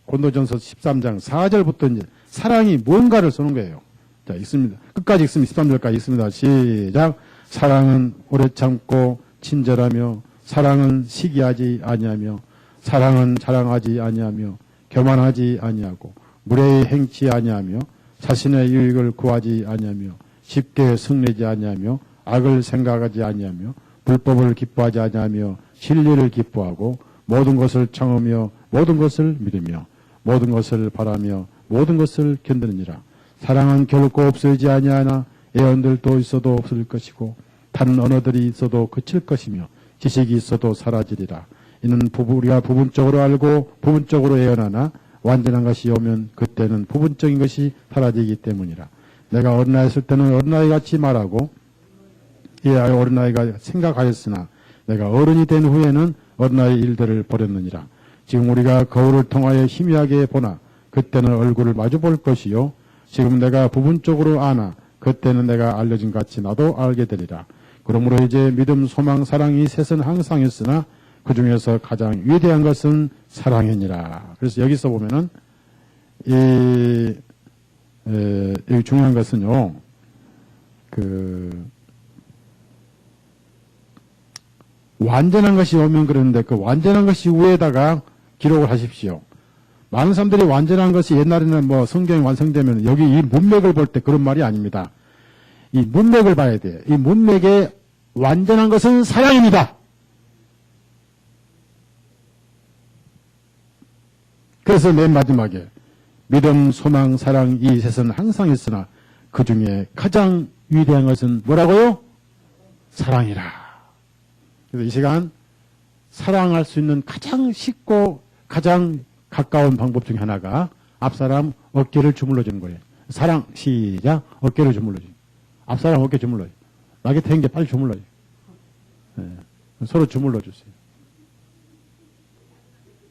고린도전서 13장 4절부터 이제 사랑이 뭔가를 쓰는 거예요. 자, 읽습니다. 끝까지 읽으면 13절까지 읽습니다. 시작. 사랑은 오래 참고 친절하며 사랑은 시기하지 아니하며 사랑은 자랑하지 아니하며 교만하지 아니하고 무례히 행치 아니하며 자신의 유익을 구하지 아니하며 쉽게 승리지 아니하며 악을 생각하지 아니하며 불법을 기뻐하지 아니하며 진리를 기뻐하고 모든 것을 참으며 모든 것을 믿으며 모든 것을 바라며 모든 것을 견디느니라. 사랑은 결코 없어지지 아니하나 애언들도 있어도 없을 것이고 다른 언어들이 있어도 그칠 것이며 지식이 있어도 사라지리라. 이는 우리가 부분적으로 알고 부분적으로 애언하나 완전한 것이 오면 그때는 부분적인 것이 사라지기 때문이라. 내가 어린아이였을 때는 어린아이같이 말하고 이 어린아이가 생각하였으나 내가 어른이 된 후에는 어린아이 일들을 버렸느니라. 지금 우리가 거울을 통하여 희미하게 보나 그때는 얼굴을 마주 볼 것이요 지금 내가 부분적으로 아나 그때는 내가 알려진 같이 나도 알게 되리라. 그러므로 이제 믿음, 소망, 사랑이 셋은 항상 있으나 그 중에서 가장 위대한 것은 사랑이니라. 그래서 여기서 보면은 여기 중요한 것은요, 완전한 것이 오면 그러는데 그 완전한 것이 위에다가 기록을 하십시오. 많은 사람들이 완전한 것이 옛날에는 뭐 성경이 완성되면 여기 이 문맥을 볼 때 그런 말이 아닙니다. 이 문맥을 봐야 돼요. 이 문맥에 완전한 것은 사랑입니다. 그래서 맨 마지막에 믿음, 소망, 사랑 이 셋은 항상 있으나 그 중에 가장 위대한 것은 뭐라고요? 사랑이라. 그래서 이 시간 사랑할 수 있는 가장 쉽고 가장 가까운 방법 중에 하나가 앞사람 어깨를 주물러 주는 거예요. 사랑 시작 어깨를 주물러 주는 앞사람 어깨 주물러요. 나게 태인 게 빨리 주물러요. 네. 서로 주물러 주세요.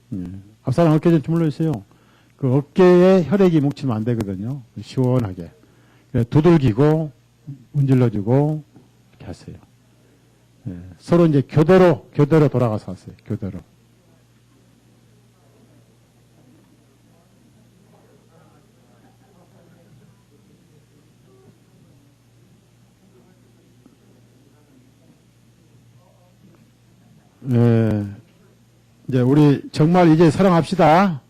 네. 앞사람 어깨 좀 주물러 주세요. 그 어깨에 혈액이 뭉치면 안 되거든요. 시원하게. 두들기고 문질러주고 이렇게 하세요. 네. 서로 이제 교대로 돌아가서 하세요. 교대로. 이제 우리 정말 이제 사랑합시다.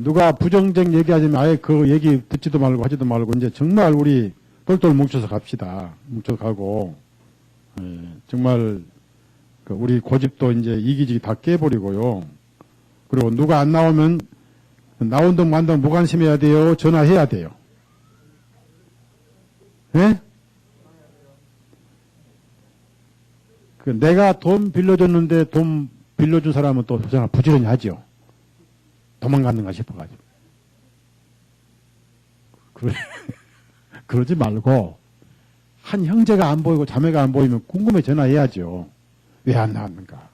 누가 부정적 얘기하자면 아예 그 얘기 듣지도 말고 하지도 말고 이제 정말 우리 똘똘 뭉쳐서 갑시다. 뭉쳐서 가고 정말 우리 고집도 이제 이기적이 다 깨버리고요. 그리고 누가 안 나오면 나온 동 만동 무관심해야 돼요. 전화해야 돼요. 예? 내가 돈 빌려줬는데 돈 빌려준 사람은 또 전화 부지런히 하죠. 도망갔는가 싶어가지고. 그러지 말고 한 형제가 안 보이고 자매가 안 보이면 궁금해 전화해야죠. 왜 안 나왔는가.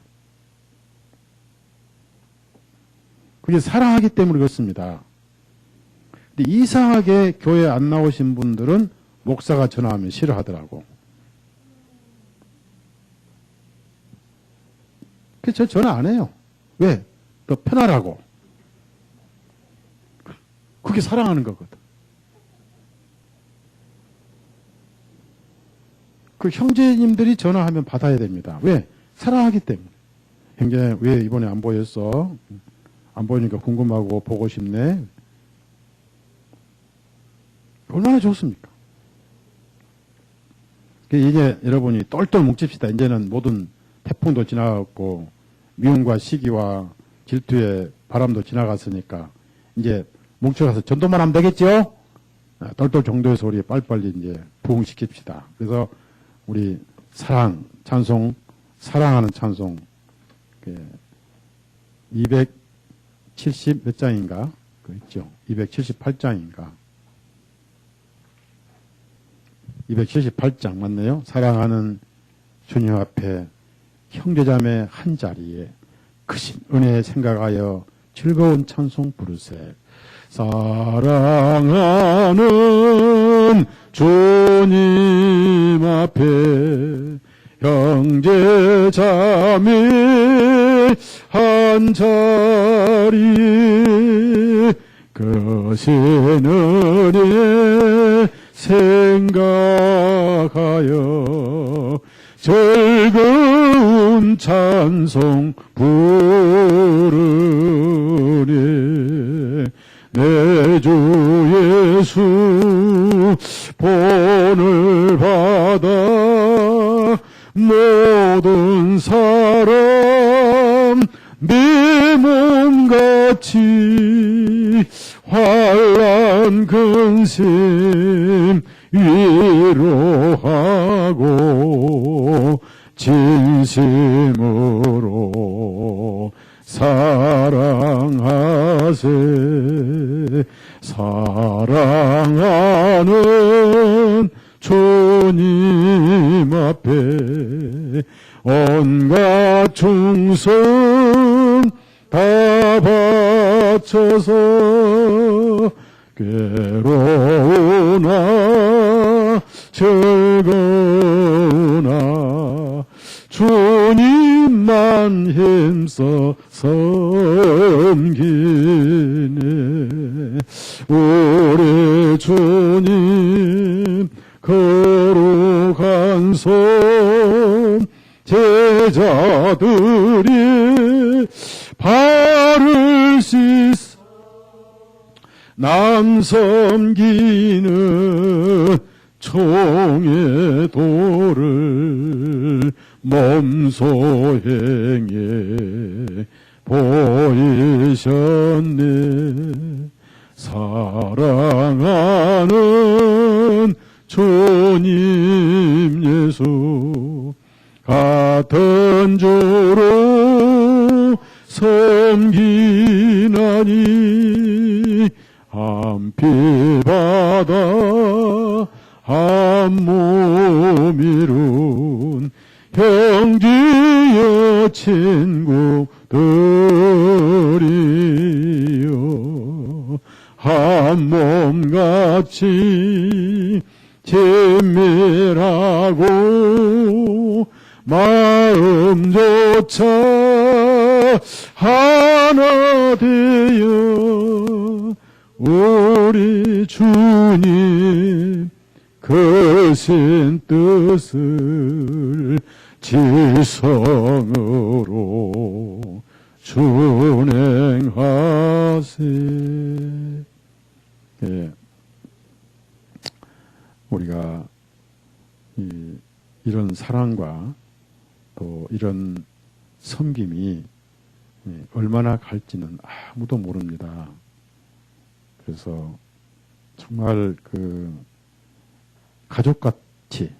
그게 사랑하기 때문에 그렇습니다. 근데 이상하게 교회 안 나오신 분들은 목사가 전화하면 싫어하더라고. 그래서 저 전화 안 해요. 왜? 더 편하라고. 그게 사랑하는 거거든. 그 형제님들이 전화하면 받아야 됩니다. 왜? 사랑하기 때문에. 형제 왜 이번에 안 보였어? 안 보이니까 궁금하고 보고 싶네. 얼마나 좋습니까? 이제 여러분이 똘똘 뭉칩시다. 이제는 모든 태풍도 지나갔고 미움과 시기와 질투의 바람도 지나갔으니까 이제 뭉쳐가서 전도만 하면 되겠죠? 똘똘 정도에서 우리 빨리빨리 이제 부흥시킵시다. 그래서 우리 사랑, 찬송, 사랑하는 찬송 270 몇 장인가? 그 있죠. 278장인가? 278장 맞네요. 사랑하는 주님 앞에 형제자매 한 자리에 크신 은혜 생각하여 즐거운 찬송 부르세. 사랑하는 주님 앞에 형제자매 한 자리에 크신 은혜 생각하여 즐거운 찬송 부르네. 내 주 예수 본을 받아 모든 사람 내 몸같이 환난 근심 위로하고 진심으로 사랑하세. 사랑하는 주님 앞에 온갖 충성 다 바쳐서 괴로우나 즐거우나 주님만 힘써 섬기네. 우리 주님 거룩한 손 제자들이 발을 씻어 남 섬기는 총의 도를 몸소 행해 보이셨네. 사랑하는 주님 예수 같은 주로 섬기나니 한 피 받아 한 몸 이룬 형제여 친구들이여 한 몸같이 친밀하고 마음조차 하나 되어 우리 주님 크신 뜻을 지성으로 준행하세. 예. 우리가 이런 사랑과 또 이런 섬김이 얼마나 갈지는 아무도 모릅니다. 그래서 정말 가족같이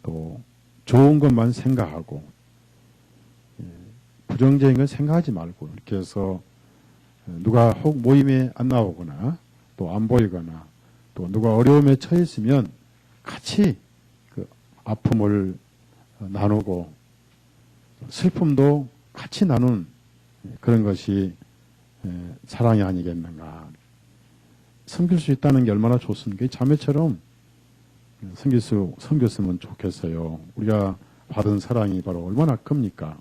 또 좋은 것만 생각하고 부정적인 건 생각하지 말고 이렇게 해서 누가 혹 모임에 안 나오거나 또 안 보이거나 또 누가 어려움에 처했으면 같이 그 아픔을 나누고 슬픔도 같이 나눈 그런 것이 사랑이 아니겠는가. 섬길 수 있다는 게 얼마나 좋습니까? 자매처럼 섬겼으면 좋겠어요. 우리가 받은 사랑이 바로 얼마나 큽니까?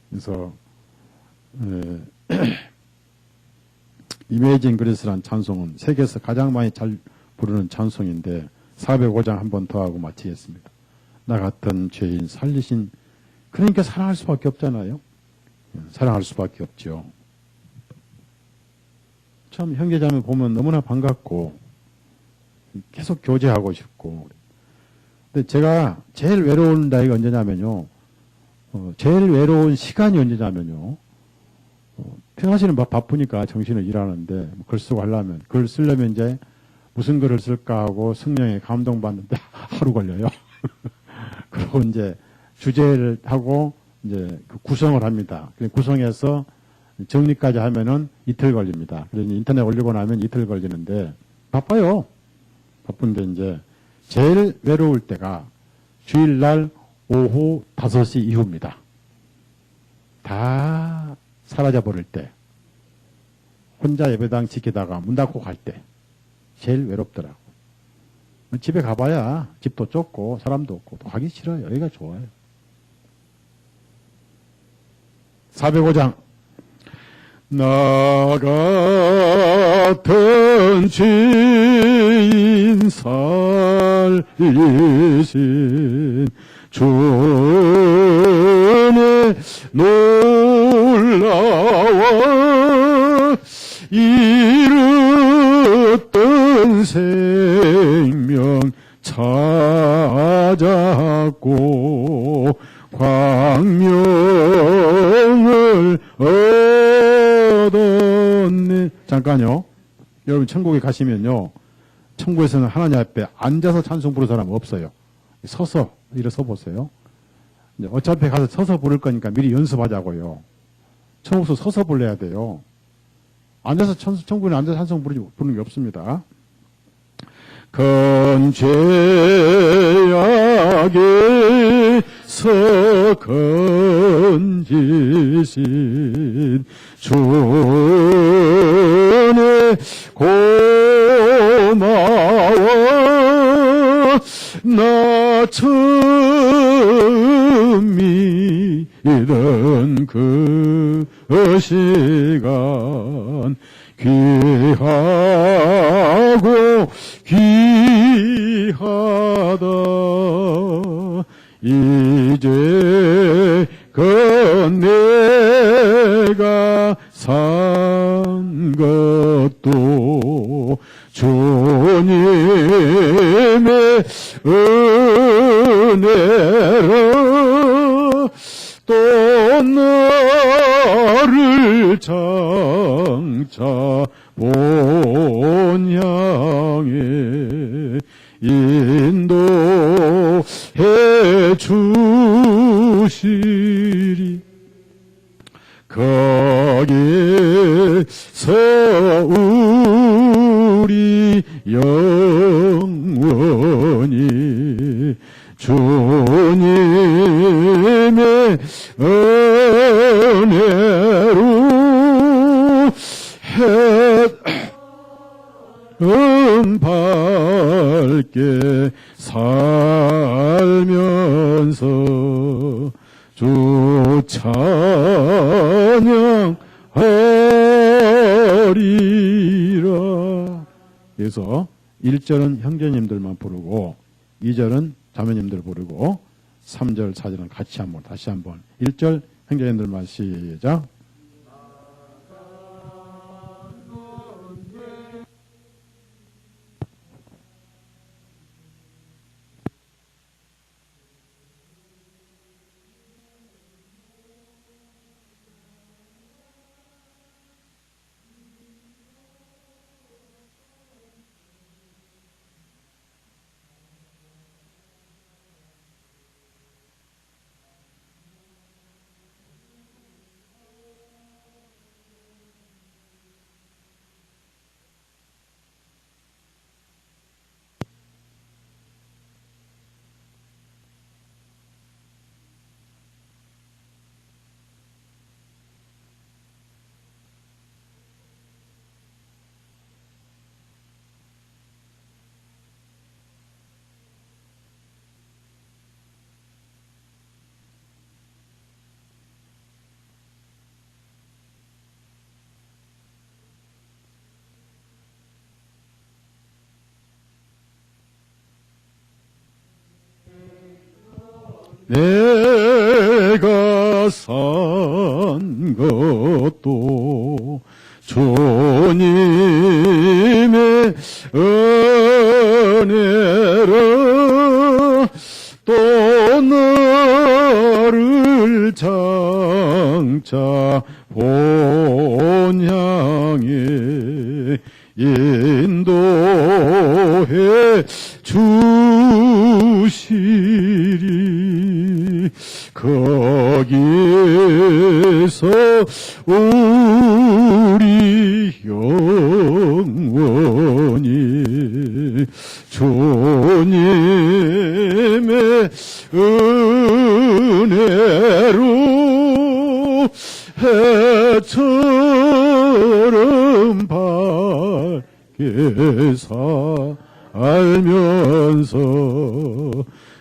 그래서 이메이징 그레이스라는 찬송은 세계에서 가장 많이 잘 부르는 찬송인데 405장 한 번 더 하고 마치겠습니다. 나 같은 죄인 살리신, 그러니까 사랑할 수밖에 없잖아요. 사랑할 수밖에 없죠. 참 형제자매 보면 너무나 반갑고 계속 교제하고 싶고. 근데 제가 제일 외로운 나이가 언제냐면요. 제일 외로운 시간이 언제냐면요. 평상시는 바쁘니까 정신을 일하는데 글 쓰고 하려면, 글 쓰려면 이제 무슨 글을 쓸까 하고 성령에 감동받는데 하루 걸려요. 그리고 이제 주제를 하고 이제 구성을 합니다. 구성해서 정리까지 하면은 이틀 걸립니다. 그래서 인터넷 올리고 나면 이틀 걸리는데 바빠요. 바쁜데 이제 제일 외로울 때가 주일날 오후 5시 이후입니다. 다 사라져버릴 때, 혼자 예배당 지키다가 문 닫고 갈 때 제일 외롭더라고. 집에 가봐야 집도 좁고 사람도 없고 또 가기 싫어요. 여기가 좋아요. 405장. 나 같은 죄인 살리신 주의 놀라워 이르던 생명 찾았고 여러분 천국에 가시면요, 천국에서는 하나님 앞에 앉아서 찬송 부르는 사람 없어요. 서서 일어서 보세요. 어차피 가서 서서 부를 거니까 미리 연습하자고요. 천국에서 서서 불러야 돼요. 앉아서 천국에 앉아서 찬송 부르는 게 없습니다. 건죄악에서 건지신 주의 고마워 나 처음 믿은 그 시간 귀하고 귀하다 이제 그 내가 산 것도 주님의 은혜로 또 나를 장차 본향에 인도해 주시리 거기서 우리 영원히 주님의 은혜로 밝게 살면서 주 찬양하리라. 그래서 1절은 형제님들만 부르고 2절은 자매님들 부르고 3절, 4절은 같이 다시 한번 1절 형제님들만 시작. 내가 산 것도 주님의 은혜로 또 나를 장차 본향에 인도해 주시리 거기서 우리 영원히 주님의 은혜로 해처럼 밝게 살면서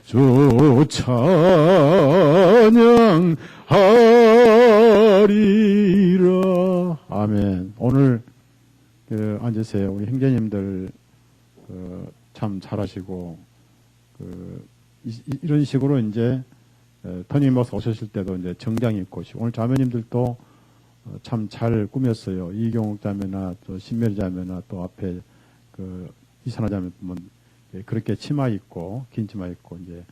주 찬양하리라. 아멘. 오늘 앉으세요. 우리 형제님들 참 잘하시고 이런 식으로 이제 터님 목사 오셨을 때도 이제 정장이 입고 오늘 자매님들도 참 잘 꾸몄어요. 이경욱 자매나 또 신메리 자매나 또 앞에 이산화 자매 보면 그렇게 치마 입고 긴 치마 입고 이제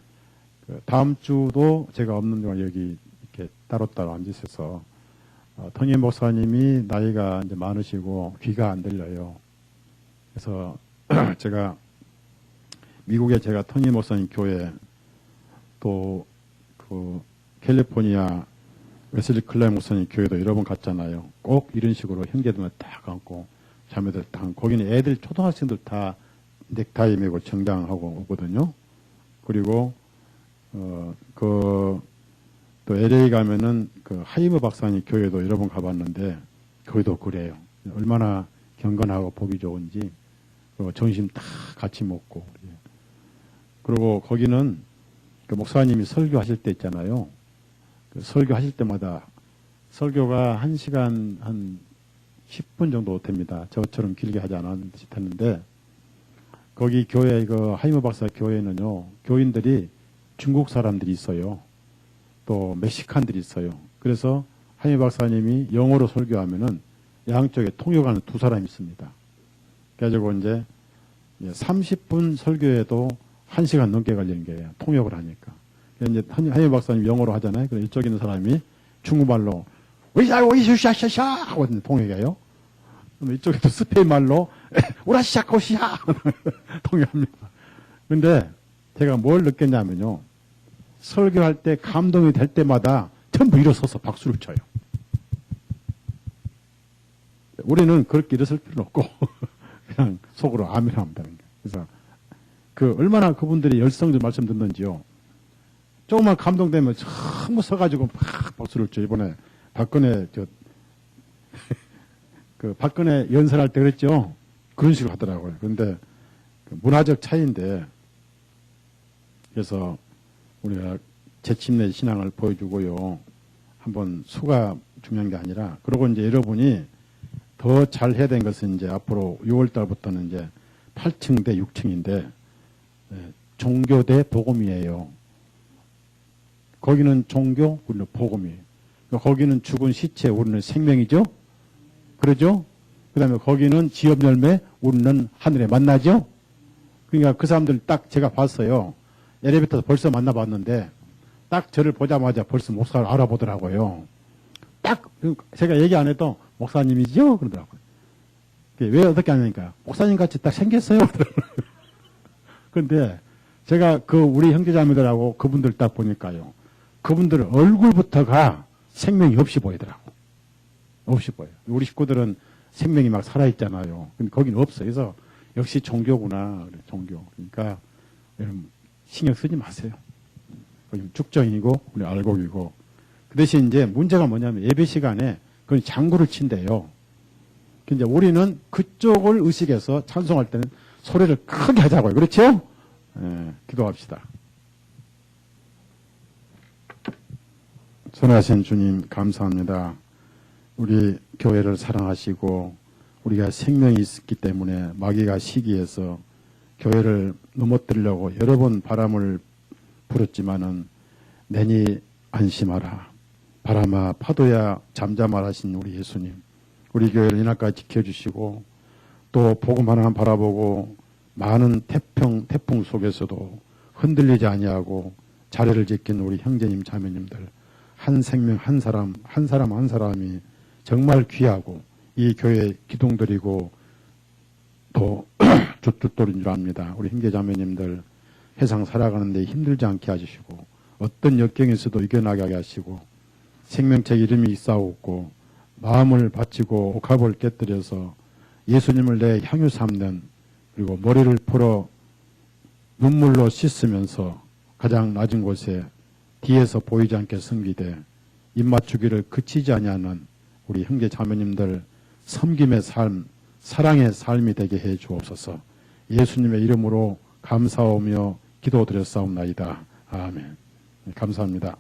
다음 주도 제가 없는 동안 여기 이렇게 따로따로 앉으셔서 터님 목사님이 나이가 이제 많으시고 귀가 안 들려요. 그래서 제가 미국에 제가 토니 목사님 교회 또 그 캘리포니아 웨슬리 클라이 목사님 교회도 여러 번 갔잖아요. 꼭 이런 식으로 형제들만 딱 앉고 자매들 딱 앉고 거기는 애들 초등학생들 다 넥타이 메고 정장하고 오거든요. 그리고 또 LA 가면은 그 하이머 박사님 교회도 여러 번 가봤는데 거기도 그래요. 얼마나 경건하고 보기 좋은지 점심 다 같이 먹고 그리고 거기는 그 목사님이 설교하실 때 있잖아요. 그 설교하실 때마다 설교가 1시간 한 10분 정도 됩니다. 저처럼 길게 하지 않았는데 거기 교회 그 하이머 박사 교회는요. 교인들이 중국 사람들이 있어요. 또 멕시칸들이 있어요. 그래서 하이머 박사님이 영어로 설교하면은 양쪽에 통역하는 두 사람이 있습니다. 그래가지고 이제 30분 설교에도 1시간 넘게 걸리는 거예요. 통역을 하니까. 이제 하이머 박사님 영어로 하잖아요. 그래서 이쪽에 있는 사람이 중국말로 오이샤오이슈샤샤샤 하고 통역해요. 이쪽에도 스페인 말로 우라시샤코시야 통역합니다. 근데 제가 뭘 느꼈냐면요. 설교할 때 감동이 될 때마다 전부 일어서서 박수를 쳐요. 우리는 그렇게 일어설 필요는 없고 그냥 속으로 아멘 하면 되는 거예요. 그래서 얼마나 그분들이 열성적으로 말씀 듣는지요. 조금만 감동되면 전부 서가지고 막 박수를 쳐. 이번에 박근혜 박근혜 연설할 때 그랬죠. 그런 식으로 하더라고요. 그런데 문화적 차이인데 그래서 우리가 재침내 신앙을 보여주고요. 한번 수가 중요한 게 아니라 그러고 이제 여러분이 더 잘 해야 되는 것은 이제 앞으로 6월 달부터는 이제 8층 대 6층인데 종교 대 복음이에요. 거기는 종교, 우리는 복음이에요. 거기는 죽은 시체, 우리는 생명이죠. 그러죠? 그 다음에 거기는 지업 열매, 우리는 하늘에 만나죠. 그러니까 그 사람들 딱 제가 봤어요. 엘리베이터에서 벌써 만나봤는데 딱 저를 보자마자 벌써 목사를 알아보더라고요. 딱 제가 얘기 안 해도 목사님이죠? 그러더라고요. 왜 어떻게 하냐니까 목사님 같이 딱 생겼어요. 그런데 제가 우리 형제자매들하고 그분들 딱 보니까요. 그분들 얼굴부터가 생명이 없이 보이더라고. 없이 보여요. 우리 식구들은 생명이 막 살아있잖아요. 근데 거기는 없어요. 그래서 역시 종교구나. 종교. 그러니까 여러분 신경 쓰지 마세요. 죽정이고 우리 알곡이고. 그 대신 이제 문제가 뭐냐면 예배 시간에 그건 장구를 친대요. 근데 우리는 그쪽을 의식해서 찬송할 때는 소리를 크게 하자고요. 그렇죠? 기도합시다. 선하신 주님 감사합니다. 우리 교회를 사랑하시고 우리가 생명이 있기 때문에 마귀가 시기해서 교회를 넘어뜨리려고 여러 번 바람을 불었지만은 내니 안심하라. 바람아 파도야 잠잠하라 하신 우리 예수님. 우리 교회를 이날까지 지켜주시고 또 복음 하나만 바라보고 많은 태풍 속에서도 흔들리지 아니하고 자리를 지킨 우리 형제님 자매님들 한 생명 한 사람이 정말 귀하고 이 교회에 기둥들이고 또 쭈쭈돌인 줄 압니다. 우리 형제 자매님들 세상 살아가는데 힘들지 않게 해주시고 어떤 역경에서도 이겨나게 하게 하시고 생명책 이름이 있사옵고 마음을 바치고 옥합을 깨뜨려서 예수님을 내 향유 삼는 그리고 머리를 풀어 눈물로 씻으면서 가장 낮은 곳에 뒤에서 보이지 않게 섬기되 입맞추기를 그치지 아니하는 우리 형제 자매님들 섬김의 삶, 사랑의 삶이 되게 해 주옵소서. 예수님의 이름으로 감사하며 기도드렸사옵나이다. 아멘. 감사합니다.